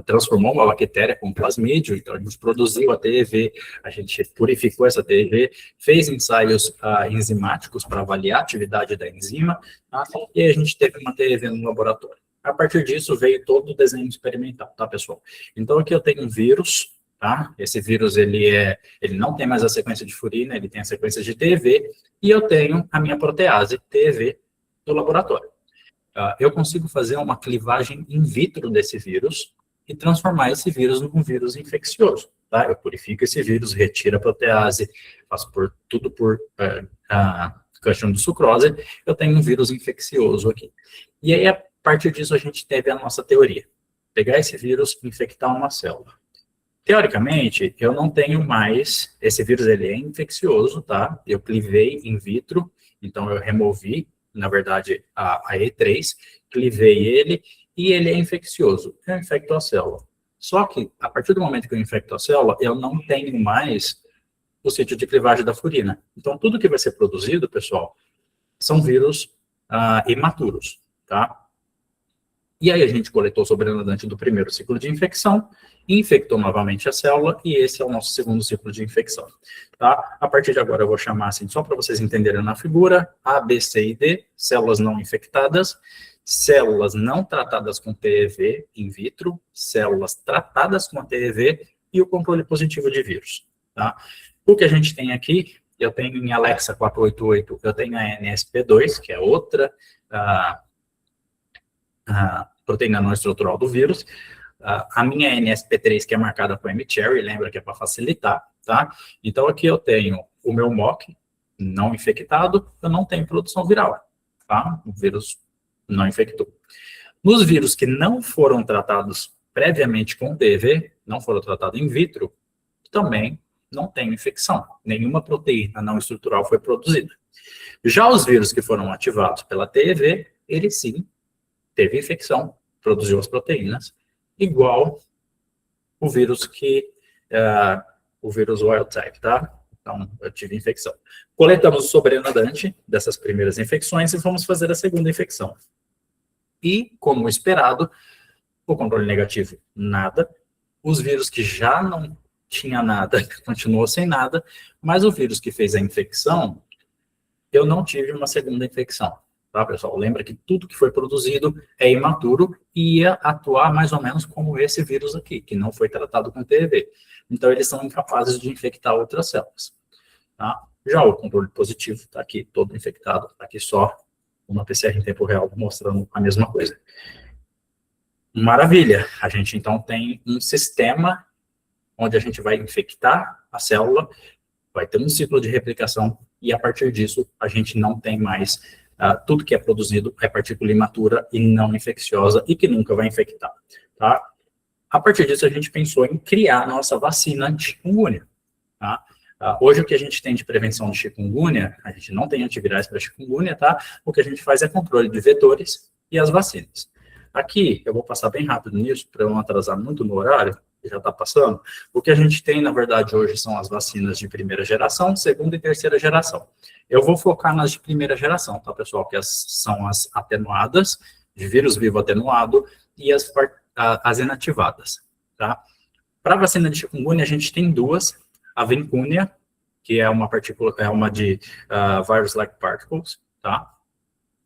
transformou uma bactéria com plasmídio, então a gente produziu a TEV, a gente purificou essa TEV, fez ensaios enzimáticos para avaliar a atividade da enzima, tá? E a gente teve uma TEV no laboratório. A partir disso veio todo o desenho experimental, tá, pessoal? Então aqui eu tenho um vírus, tá? Esse vírus, ele não tem mais a sequência de furina, ele tem a sequência de TEV, e eu tenho a minha protease TEV do laboratório. Eu consigo fazer uma clivagem in vitro desse vírus, e transformar esse vírus num vírus infeccioso, tá? Eu purifico esse vírus, retiro a protease, faço tudo por cushion de sucrose, eu tenho um vírus infeccioso aqui. E aí, a partir disso, a gente teve a nossa teoria. Pegar esse vírus e infectar uma célula. Teoricamente, eu não tenho mais, esse vírus ele é infeccioso, tá? Eu clivei in vitro, então eu removi, na verdade, a E3, clivei ele, e ele é infeccioso. Eu infecto a célula. Só que, a partir do momento que eu infecto a célula, eu não tenho mais o sítio de clivagem da furina. Então, tudo que vai ser produzido, pessoal, são vírus imaturos, tá? E aí a gente coletou o sobrenadante do primeiro ciclo de infecção, infectou novamente a célula, e esse é o nosso segundo ciclo de infecção, tá? A partir de agora eu vou chamar assim, só para vocês entenderem na figura, A, B, C e D, células não infectadas, células não tratadas com TEV in vitro, células tratadas com a TEV e o controle positivo de vírus, tá? O que a gente tem aqui, eu tenho em Alexa 488, eu tenho a NSP2, que é outra proteína não estrutural do vírus, a minha NSP3, que é marcada com mCherry, lembra que é para facilitar, tá? Então aqui eu tenho o meu mock não infectado, eu não tenho produção viral, tá? O vírus não infectou. Nos vírus que não foram tratados previamente com TEV, não foram tratados in vitro, também não tem infecção. Nenhuma proteína não estrutural foi produzida. Já os vírus que foram ativados pela TEV, ele sim teve infecção, produziu as proteínas, igual o vírus o vírus wild type, tá? Então, eu tive infecção. Coletamos o sobrenadante dessas primeiras infecções e vamos fazer a segunda infecção. E, como esperado, o controle negativo, nada. Os vírus que já não tinha nada, continuou sem nada, mas o vírus que fez a infecção, eu não tive uma segunda infecção. Tá, pessoal? Lembra que tudo que foi produzido é imaturo e ia atuar mais ou menos como esse vírus aqui, que não foi tratado com TEV. Então, eles são incapazes de infectar outras células. Tá? Já o controle positivo está aqui todo infectado, está aqui só uma PCR em tempo real mostrando a mesma coisa. Maravilha! A gente, então, tem um sistema onde a gente vai infectar a célula, vai ter um ciclo de replicação e, a partir disso, a gente não tem mais tudo que é produzido é partícula imatura e não infecciosa e que nunca vai infectar, tá? A partir disso, a gente pensou em criar a nossa vacina de chikungunya, tá? Hoje, o que a gente tem de prevenção de chikungunya, a gente não tem antivirais para chikungunya, tá? O que a gente faz é controle de vetores e as vacinas. Aqui, eu vou passar bem rápido nisso, para não atrasar muito no horário, que já está passando. O que a gente tem, na verdade, hoje são as vacinas de primeira geração, segunda e terceira geração. Eu vou focar nas de primeira geração, tá, pessoal? Que são as atenuadas, de vírus vivo atenuado, e as inativadas, tá? Para a vacina de chikungunya, a gente tem duas, a Vimkunya, que é uma partícula, é uma de virus-like particles, tá?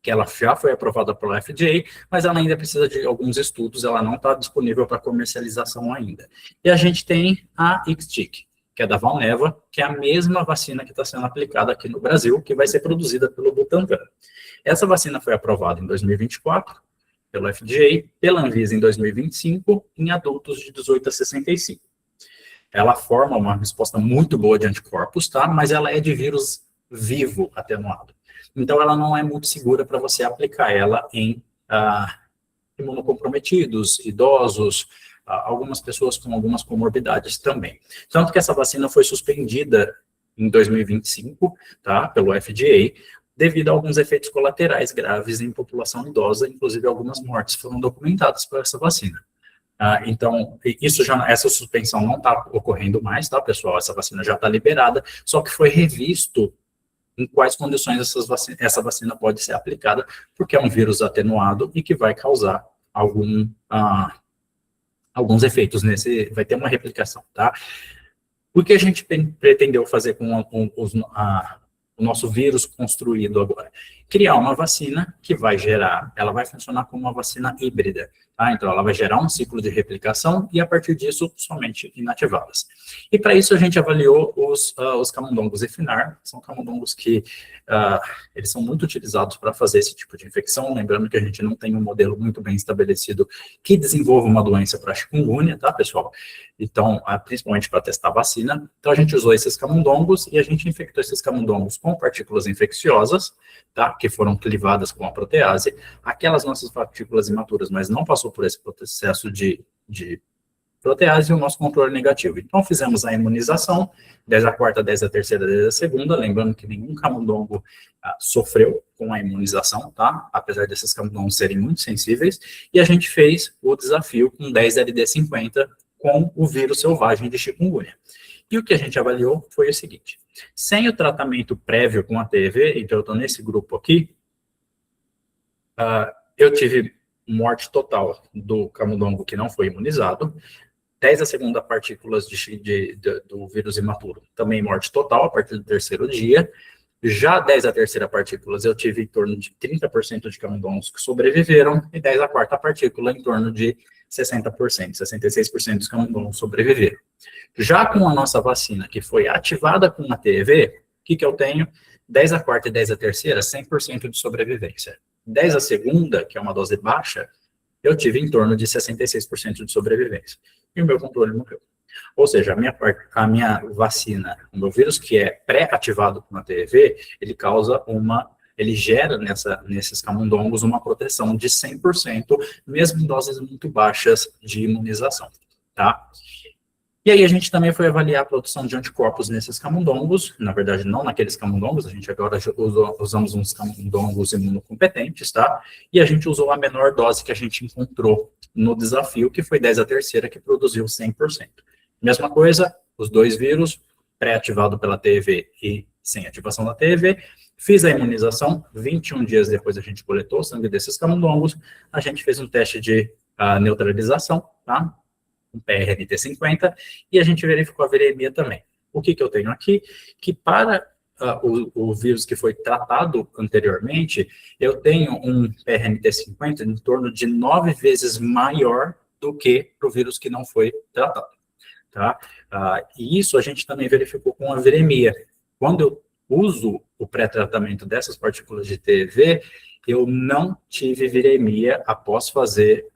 Que ela já foi aprovada pela FDA, mas ela ainda precisa de alguns estudos, ela não está disponível para comercialização ainda. E a gente tem a IXCHIQ, que é da Valneva, que é a mesma vacina que está sendo aplicada aqui no Brasil, que vai ser produzida pelo Butantan. Essa vacina foi aprovada em 2024, pelo FDA, pela Anvisa em 2025, em adultos de 18 a 65. Ela forma uma resposta muito boa de anticorpos, tá? Mas ela é de vírus vivo atenuado. Então, ela não é muito segura para você aplicar ela em imunocomprometidos, idosos, algumas pessoas com algumas comorbidades também. Tanto que essa vacina foi suspendida em 2025, tá? Pelo FDA, devido a alguns efeitos colaterais graves em população idosa, inclusive algumas mortes foram documentadas por essa vacina. Então, essa suspensão não está ocorrendo mais, tá, pessoal? Essa vacina já está liberada, só que foi revisto em quais condições essa vacina pode ser aplicada, porque é um vírus atenuado e que vai causar alguns efeitos vai ter uma replicação, tá? O que a gente pretendeu fazer com o nosso vírus construído agora? Criar uma vacina que ela vai funcionar como uma vacina híbrida, tá? Então, ela vai gerar um ciclo de replicação e, a partir disso, somente inativadas. E, para isso, a gente avaliou os camundongos Efinar, são camundongos que eles são muito utilizados para fazer esse tipo de infecção, lembrando que a gente não tem um modelo muito bem estabelecido que desenvolva uma doença para chikungunya, tá, pessoal? Então, principalmente para testar a vacina. Então, a gente usou esses camundongos e a gente infectou esses camundongos com partículas infecciosas, tá, que foram clivadas com a protease, aquelas nossas partículas imaturas, mas não passou por esse processo de protease e o nosso controle negativo. Então, fizemos a imunização, 10 a quarta, 10 a terceira, 10 a segunda, lembrando que nenhum camundongo sofreu com a imunização, tá? Apesar desses camundongos serem muito sensíveis, e a gente fez o desafio com 10 LD50 com o vírus selvagem de chikungunya. E o que a gente avaliou foi o seguinte: sem o tratamento prévio com a TEV, então eu estou nesse grupo aqui, eu tive morte total do camundongo que não foi imunizado, 10 a segunda partículas do vírus imaturo, também morte total a partir do terceiro dia. Já 10 a terceira partículas, eu tive em torno de 30% de camundongos que sobreviveram, e 10 a quarta partícula em torno de 60%, 66% dos camundongos sobreviveram. Já com a nossa vacina, que foi ativada com a TEV, o que eu tenho? 10 a quarta e 10 a terceira, 100% de sobrevivência. 10 a segunda, que é uma dose baixa, eu tive em torno de 66% de sobrevivência. E o meu controle morreu. Ou seja, a minha vacina, o meu vírus que é pré-ativado com a TEV, ele gera nesses camundongos uma proteção de 100%, mesmo em doses muito baixas de imunização, tá? E aí a gente também foi avaliar a produção de anticorpos nesses camundongos, na verdade não naqueles camundongos, a gente agora usamos uns camundongos imunocompetentes, tá? E a gente usou a menor dose que a gente encontrou no desafio, que foi 10 a terceira, que produziu 100%. Mesma coisa, os dois vírus, pré-ativado pela TEV e sem ativação da TEV, fiz a imunização, 21 dias depois a gente coletou o sangue desses camundongos, a gente fez um teste de neutralização, tá? Um PRNT50, e a gente verificou a viremia também. O que eu tenho aqui? Que para o vírus que foi tratado anteriormente, eu tenho um PRNT50 em torno de 9 vezes maior do que para o vírus que não foi tratado. Tá? E isso a gente também verificou com a viremia. Quando eu uso o pré-tratamento dessas partículas de TEV, eu não tive viremia após fazer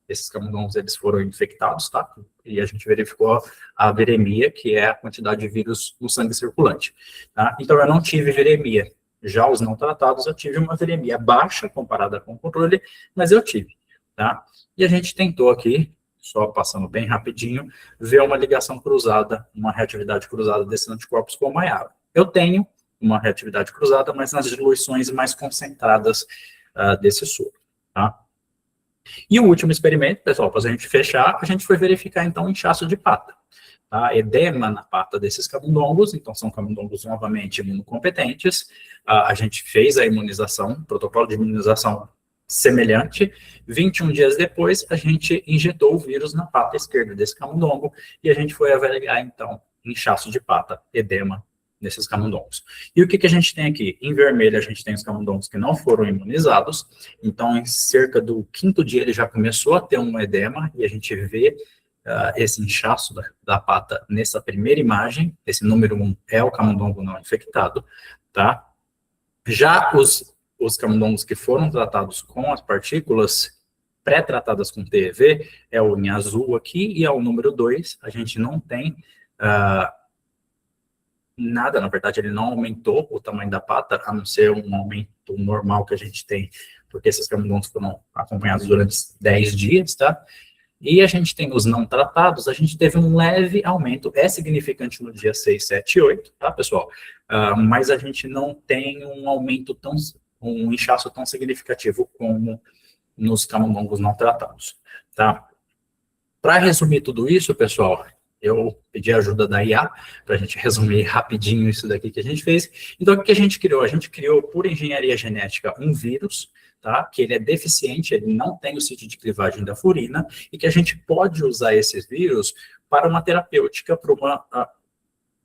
esses camundongos, eles foram infectados, tá? E a gente verificou a viremia, que é a quantidade de vírus no sangue circulante, tá? Então, eu não tive viremia. Já os não tratados, eu tive uma viremia baixa comparada com o controle, mas eu tive, tá? E a gente tentou aqui, só passando bem rapidinho, ver uma ligação cruzada, uma reatividade cruzada desses anticorpos com o MAIAVA. Eu tenho uma reatividade cruzada, mas nas diluições mais concentradas desse soro, tá? E o último experimento, pessoal, para a gente fechar, a gente foi verificar, então, o inchaço de pata. Tá? Edema na pata desses camundongos, então são camundongos novamente imunocompetentes. A gente fez a imunização, protocolo de imunização semelhante. 21 dias depois, a gente injetou o vírus na pata esquerda desse camundongo e a gente foi avaliar, então, inchaço de pata, edema nesses camundongos. E o que a gente tem aqui? Em vermelho, a gente tem os camundongos que não foram imunizados, então, em cerca do 5º dia, ele já começou a ter um edema, e a gente vê esse inchaço da pata nessa primeira imagem. Esse número 1 é o camundongo não infectado, tá? Já os camundongos que foram tratados com as partículas pré-tratadas com TEV, é o em azul aqui, e é o número 2, a gente não tem nada, na verdade, ele não aumentou o tamanho da pata, a não ser um aumento normal que a gente tem, porque esses camundongos foram acompanhados durante 10 dias, tá? E a gente tem os não tratados, a gente teve um leve aumento, é significante no dia 6, 7 e 8, tá, pessoal? Mas a gente não tem um aumento um inchaço tão significativo como nos camundongos não tratados, tá? Para resumir tudo isso, pessoal, eu pedi a ajuda da IA para a gente resumir rapidinho isso daqui que a gente fez. Então, o que a gente criou? A gente criou, por engenharia genética, um vírus, tá? Que ele é deficiente, ele não tem o sítio de clivagem da furina, e que a gente pode usar esses vírus para uma terapêutica, para uma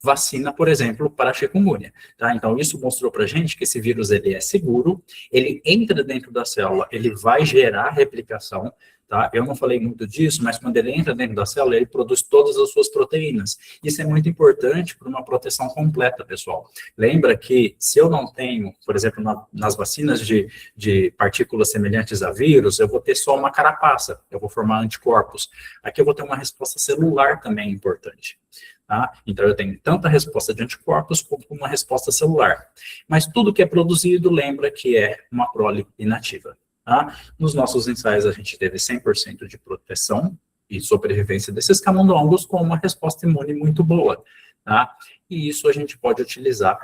vacina, por exemplo, para a chikungunya, tá? Então, isso mostrou para a gente que esse vírus, ele é seguro, ele entra dentro da célula, ele vai gerar replicação, tá? Eu não falei muito disso, mas quando ele entra dentro da célula, ele produz todas as suas proteínas. Isso é muito importante para uma proteção completa, pessoal. Lembra que se eu não tenho, por exemplo, nas vacinas de partículas semelhantes a vírus, eu vou ter só uma carapaça, eu vou formar anticorpos. Aqui eu vou ter uma resposta celular também importante. Tá? Então, eu tenho tanto a resposta de anticorpos como uma resposta celular. Mas tudo que é produzido, lembra que é uma prole inativa. Tá? Nos nossos ensaios, a gente teve 100% de proteção e sobrevivência desses camundongos com uma resposta imune muito boa. Tá? E isso a gente pode utilizar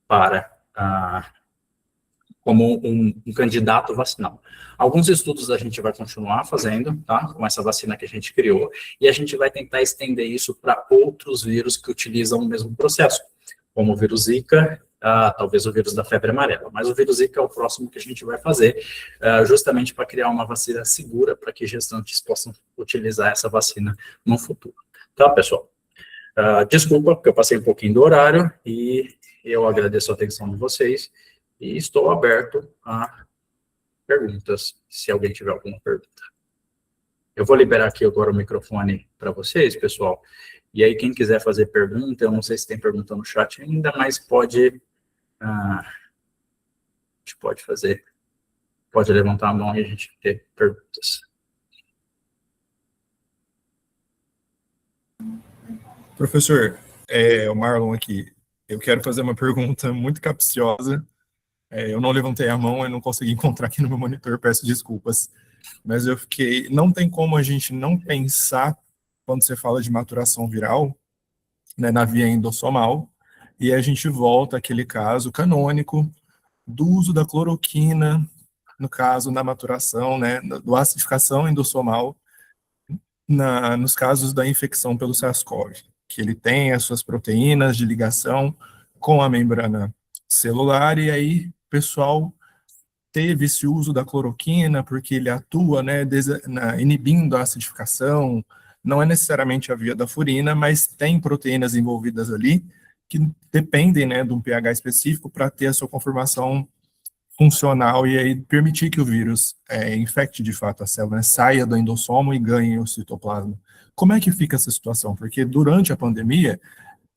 para como um candidato vacinal. Alguns estudos a gente vai continuar fazendo, tá? Com essa vacina que a gente criou, e a gente vai tentar estender isso para outros vírus que utilizam o mesmo processo, como o vírus Zika, talvez o vírus da febre amarela, mas o vírus Zika é o próximo que a gente vai fazer, justamente para criar uma vacina segura para que gestantes possam utilizar essa vacina no futuro. Tá, pessoal? Desculpa, porque eu passei um pouquinho do horário, e eu agradeço a atenção de vocês, e estou aberto a perguntas, se alguém tiver alguma pergunta. Eu vou liberar aqui agora o microfone para vocês, pessoal, e aí quem quiser fazer pergunta, eu não sei se tem pergunta no chat ainda, mas pode, a gente pode fazer, pode levantar a mão e a gente ter perguntas. Professor, o Marlon aqui. Eu quero fazer uma pergunta muito capciosa. Eu não levantei a mão, eu não consegui encontrar aqui no meu monitor, peço desculpas. Mas eu fiquei... Não tem como a gente não pensar, quando você fala de maturação viral, né, na via endossomal, e a gente volta àquele caso canônico do uso da cloroquina, no caso, na maturação, né, do acidificação endossomal, nos casos da infecção pelo SARS-CoV, que ele tem as suas proteínas de ligação com a membrana celular, e aí o pessoal teve esse uso da cloroquina, porque ele atua, né, inibindo a acidificação, não é necessariamente a via da furina, mas tem proteínas envolvidas ali que dependem, né, de um pH específico para ter a sua conformação funcional e aí permitir que o vírus infecte de fato a célula, né, saia do endossomo e ganhe o citoplasma. Como é que fica essa situação? Porque durante a pandemia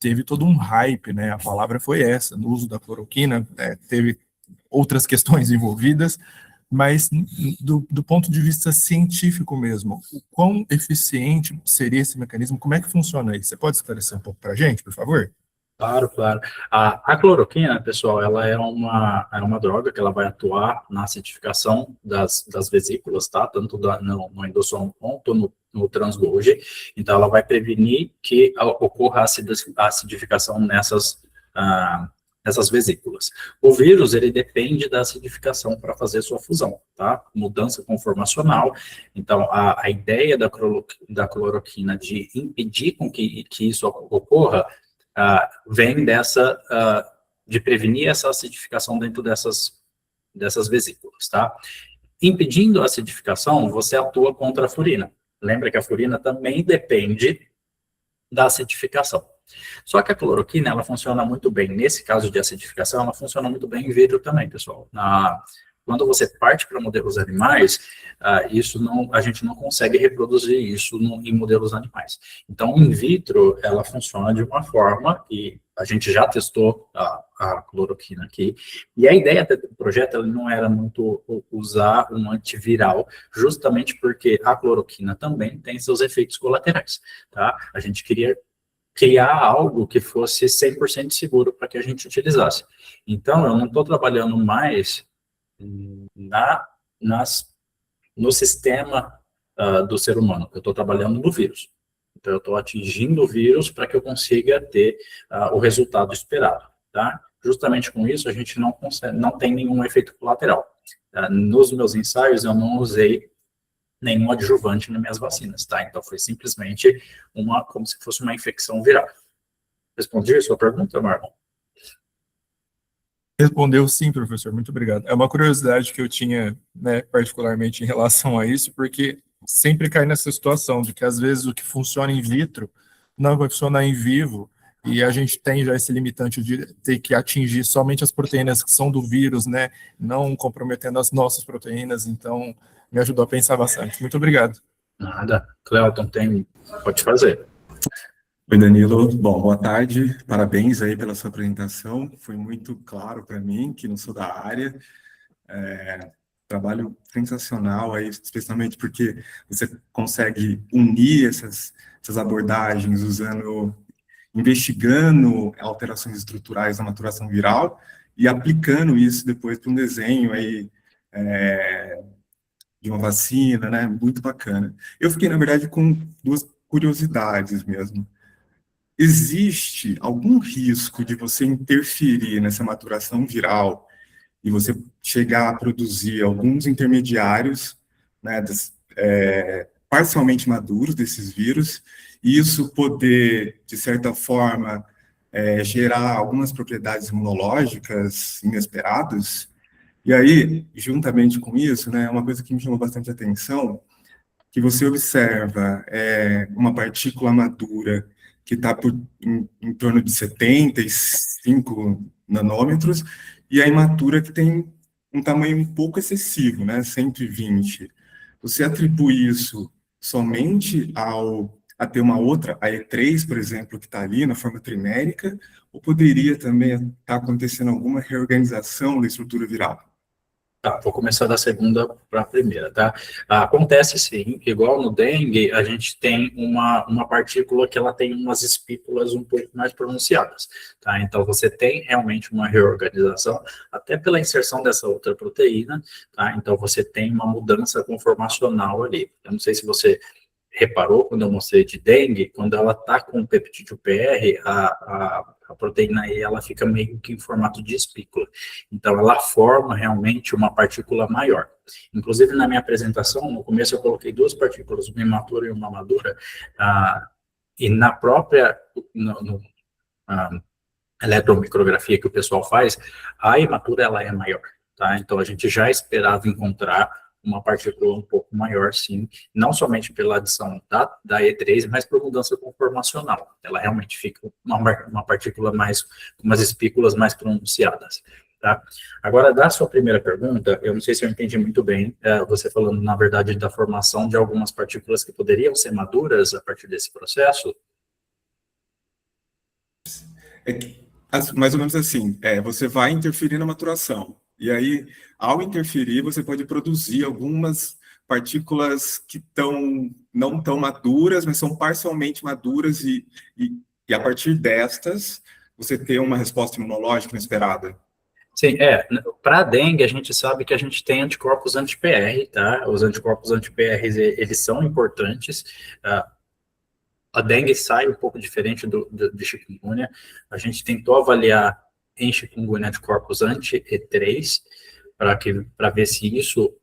teve todo um hype, né, a palavra foi essa, no uso da cloroquina, teve outras questões envolvidas, mas do ponto de vista científico mesmo, o quão eficiente seria esse mecanismo, como é que funciona isso? Você pode esclarecer um pouco para a gente, por favor? Claro, claro. A cloroquina, pessoal, ela é uma droga que ela vai atuar na acidificação das vesículas, tá? Tanto no endossomo quanto no transgolgi. Então, ela vai prevenir que ocorra a acidificação nessas vesículas. O vírus, ele depende da acidificação para fazer sua fusão, tá? Mudança conformacional. Então, a ideia da cloroquina de impedir com que isso ocorra vem de prevenir essa acidificação dentro dessas vesículas, tá? Impedindo a acidificação, você atua contra a furina. Lembra que a furina também depende da acidificação. Só que a cloroquina, ela funciona muito bem, nesse caso de acidificação, ela funciona muito bem em vidro também, pessoal. Quando você parte para modelos animais, a gente não consegue reproduzir isso em modelos animais. Então, in vitro, ela funciona de uma forma, e a gente já testou a cloroquina aqui, e a ideia do projeto ela não era muito usar um antiviral, justamente porque a cloroquina também tem seus efeitos colaterais, tá? A gente queria criar algo que fosse 100% seguro para que a gente utilizasse. Então, eu não estou trabalhando mais no sistema do ser humano. Eu estou trabalhando no vírus. Então, eu estou atingindo o vírus para que eu consiga ter o resultado esperado, tá? Justamente com isso, a gente não tem nenhum efeito colateral. Nos meus ensaios, eu não usei nenhum adjuvante nas minhas vacinas, tá? Então, foi simplesmente como se fosse uma infecção viral. Respondi a sua pergunta, Marlon? Respondeu sim, professor, muito obrigado. É uma curiosidade que eu tinha, né, particularmente em relação a isso, porque sempre cai nessa situação de que às vezes o que funciona in vitro não vai funcionar em vivo, e a gente tem já esse limitante de ter que atingir somente as proteínas que são do vírus, né, não comprometendo as nossas proteínas, então me ajudou a pensar bastante. Muito obrigado. Nada. Cleuton, pode fazer. Oi, Danilo. Bom, boa tarde. Parabéns aí pela sua apresentação. Foi muito claro para mim, que não sou da área. Trabalho sensacional aí, especialmente porque você consegue unir essas abordagens investigando alterações estruturais da maturação viral e aplicando isso depois para um desenho aí de uma vacina, né? Muito bacana. Eu fiquei, na verdade, com duas curiosidades mesmo. Existe algum risco de você interferir nessa maturação viral e você chegar a produzir alguns intermediários, né, parcialmente maduros desses vírus, e isso poder, de certa forma, gerar algumas propriedades imunológicas inesperadas? E aí, juntamente com isso, né, uma coisa que me chamou bastante atenção, que você observa uma partícula madura que está em torno de 75 nanômetros, e a imatura que tem um tamanho um pouco excessivo, né, 120. Você atribui isso somente a ter uma outra, a E3, por exemplo, que está ali na forma trimérica, ou poderia também estar acontecendo alguma reorganização da estrutura viral? Tá, vou começar da segunda para a primeira, tá? Acontece sim, igual no dengue, a gente tem uma partícula que ela tem umas espículas um pouco mais pronunciadas, tá? Então, você tem realmente uma reorganização, até pela inserção dessa outra proteína, tá? Então, você tem uma mudança conformacional ali. Eu não sei se você reparou quando eu mostrei de dengue, quando ela está com o peptídeo PR, a proteína E, ela fica meio que em formato de espícula. Então, ela forma realmente uma partícula maior. Inclusive, na minha apresentação, no começo eu coloquei duas partículas, uma imatura e uma madura, e na própria eletromicrografia que o pessoal faz, a imatura, ela é maior, tá? Então, a gente já esperava encontrar uma partícula um pouco maior, sim, não somente pela adição da E3, mas por mudança conformacional. Ela realmente fica uma partícula mais, com umas espículas mais pronunciadas, tá? Agora, da sua primeira pergunta, eu não sei se eu entendi muito bem, você falando, na verdade, da formação de algumas partículas que poderiam ser maduras a partir desse processo? Mais ou menos assim, você vai interferir na maturação. E aí, ao interferir, você pode produzir algumas partículas que não estão maduras, mas são parcialmente maduras, e a partir destas, você ter uma resposta imunológica inesperada? Sim, para a dengue, a gente sabe que a gente tem anticorpos anti-PR, tá? Os anticorpos anti-PR, eles são importantes. A dengue sai um pouco diferente de chikungunya. A gente tentou avaliar em chikungunya anticorpos anti-E3, para ver se isso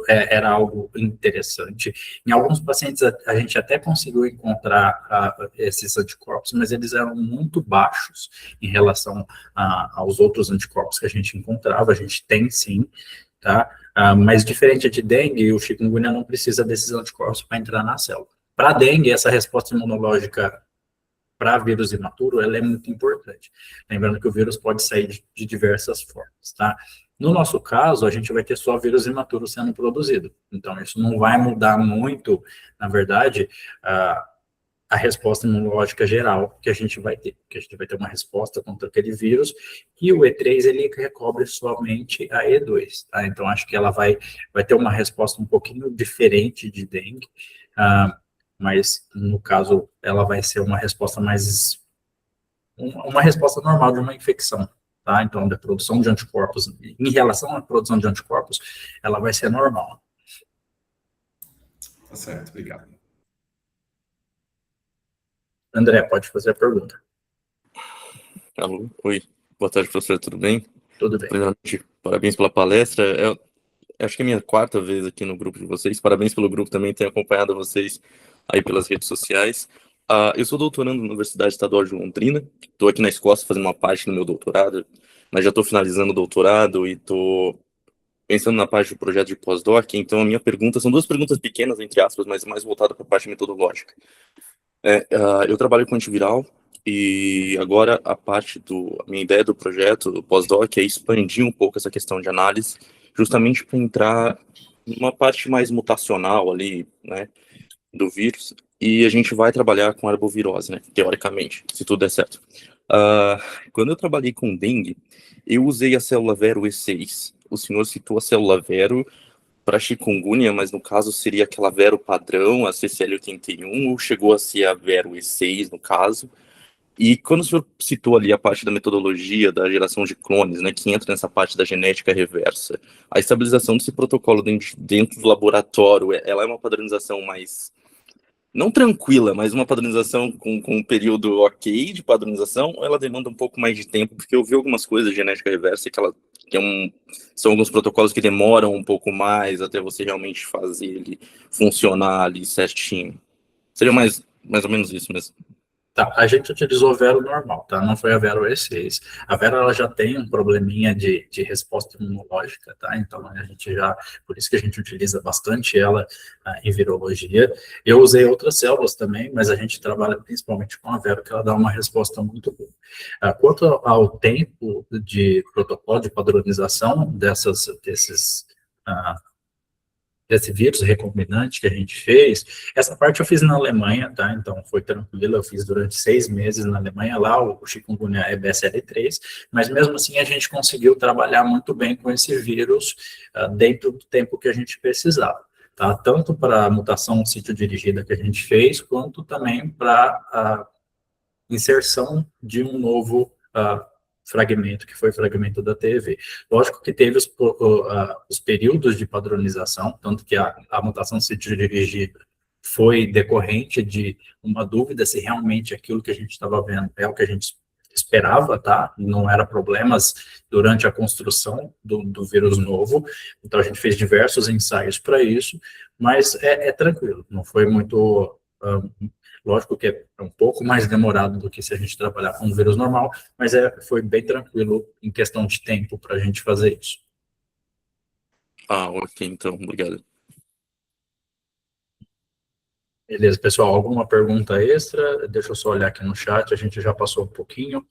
era algo interessante. Em alguns pacientes, a gente até conseguiu encontrar esses anticorpos, mas eles eram muito baixos em relação aos outros anticorpos que a gente encontrava. A gente tem, sim, tá? Mas diferente de dengue, o chikungunya não precisa desses anticorpos para entrar na célula. Para a dengue, essa resposta imunológica para vírus imaturo, ela é muito importante. Lembrando que o vírus pode sair de diversas formas, tá? No nosso caso, a gente vai ter só vírus imaturo sendo produzido. Então, isso não vai mudar muito, na verdade, a resposta imunológica geral que a gente vai ter. Porque a gente vai ter uma resposta contra aquele vírus, e o E3, ele recobre somente a E2, tá? Então, acho que ela vai ter uma resposta um pouquinho diferente de dengue, mas, no caso, ela vai ser uma resposta uma resposta normal de uma infecção, tá? Então, a produção de anticorpos, em relação à produção de anticorpos, ela vai ser normal. Tá certo, obrigado. André, pode fazer a pergunta. Alô, oi, boa tarde, professor, tudo bem? Tudo bem. Primeiramente, parabéns pela palestra. Acho que é a minha 4ª vez aqui no grupo de vocês. Parabéns pelo grupo também, tenho acompanhado vocês aí pelas redes sociais. Eu sou doutorando na Universidade Estadual de Londrina, estou aqui na Escócia fazendo uma parte do meu doutorado, mas já estou finalizando o doutorado e estou pensando na parte do projeto de pós-doc. Então, a minha pergunta, são 2 perguntas pequenas, entre aspas, mas mais voltada para a parte metodológica. Eu trabalho com antiviral, e agora a minha ideia do projeto, do pós-doc, é expandir um pouco essa questão de análise, justamente para entrar numa parte mais mutacional ali, né, do vírus, e a gente vai trabalhar com arbovirose, né, teoricamente, se tudo der certo. Quando eu trabalhei com dengue, eu usei a célula Vero E6. O senhor citou a célula Vero para chikungunya, mas no caso seria aquela Vero padrão, a CCL81, ou chegou a ser a Vero E6 no caso? E quando o senhor citou ali a parte da metodologia da geração de clones, né, que entra nessa parte da genética reversa, a estabilização desse protocolo dentro do laboratório, ela é uma padronização mais, não tranquila, mas uma padronização com um período ok de padronização, ou ela demanda um pouco mais de tempo? Porque eu vi algumas coisas de genética reversa são alguns protocolos que demoram um pouco mais até você realmente fazer ele funcionar ali certinho. Seria mais ou menos isso mesmo. Tá, a gente utilizou Vero normal, tá? Não foi a Vero E6. A Vero, ela já tem um probleminha de resposta imunológica, tá? Então, por isso que a gente utiliza bastante ela em virologia. Eu usei outras células também, mas a gente trabalha principalmente com a Vero, que ela dá uma resposta muito boa. Quanto ao tempo de protocolo de padronização desse vírus recombinante que a gente fez, essa parte eu fiz na Alemanha, tá? Então foi tranquilo, eu fiz durante 6 meses na Alemanha, lá o chikungunya é BSL-3, mas mesmo assim a gente conseguiu trabalhar muito bem com esse vírus dentro do tempo que a gente precisava, tá? Tanto para a mutação sítio dirigida que a gente fez, quanto também para a inserção de um novo fragmento, que foi o fragmento da TV. Lógico que teve os períodos de padronização, tanto que a mutação sítio dirigida foi decorrente de uma dúvida se realmente aquilo que a gente estava vendo é o que a gente esperava, tá? Não era problemas durante a construção do vírus novo. Então, a gente fez diversos ensaios para isso, mas é tranquilo, não foi muito... Lógico que é um pouco mais demorado do que se a gente trabalhar com um vírus normal, mas foi bem tranquilo em questão de tempo para a gente fazer isso. Ok, então, obrigado. Beleza, pessoal, alguma pergunta extra? Deixa eu só olhar aqui no chat, a gente já passou um pouquinho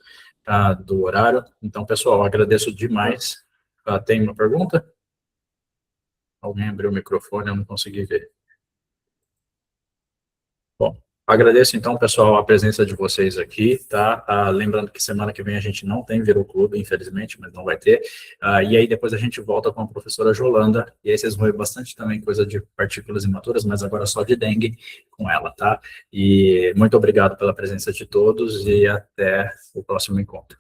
do horário. Então, pessoal, agradeço demais. Tem uma pergunta? Alguém abriu o microfone, eu não consegui ver. Bom, agradeço, então, pessoal, a presença de vocês aqui, tá? Lembrando que semana que vem a gente não tem Viroclube, infelizmente, mas não vai ter. E aí depois a gente volta com a professora Jolanda, e aí vocês vão ver bastante também coisa de partículas imaturas, mas agora só de dengue, com ela, tá? E muito obrigado pela presença de todos e até o próximo encontro.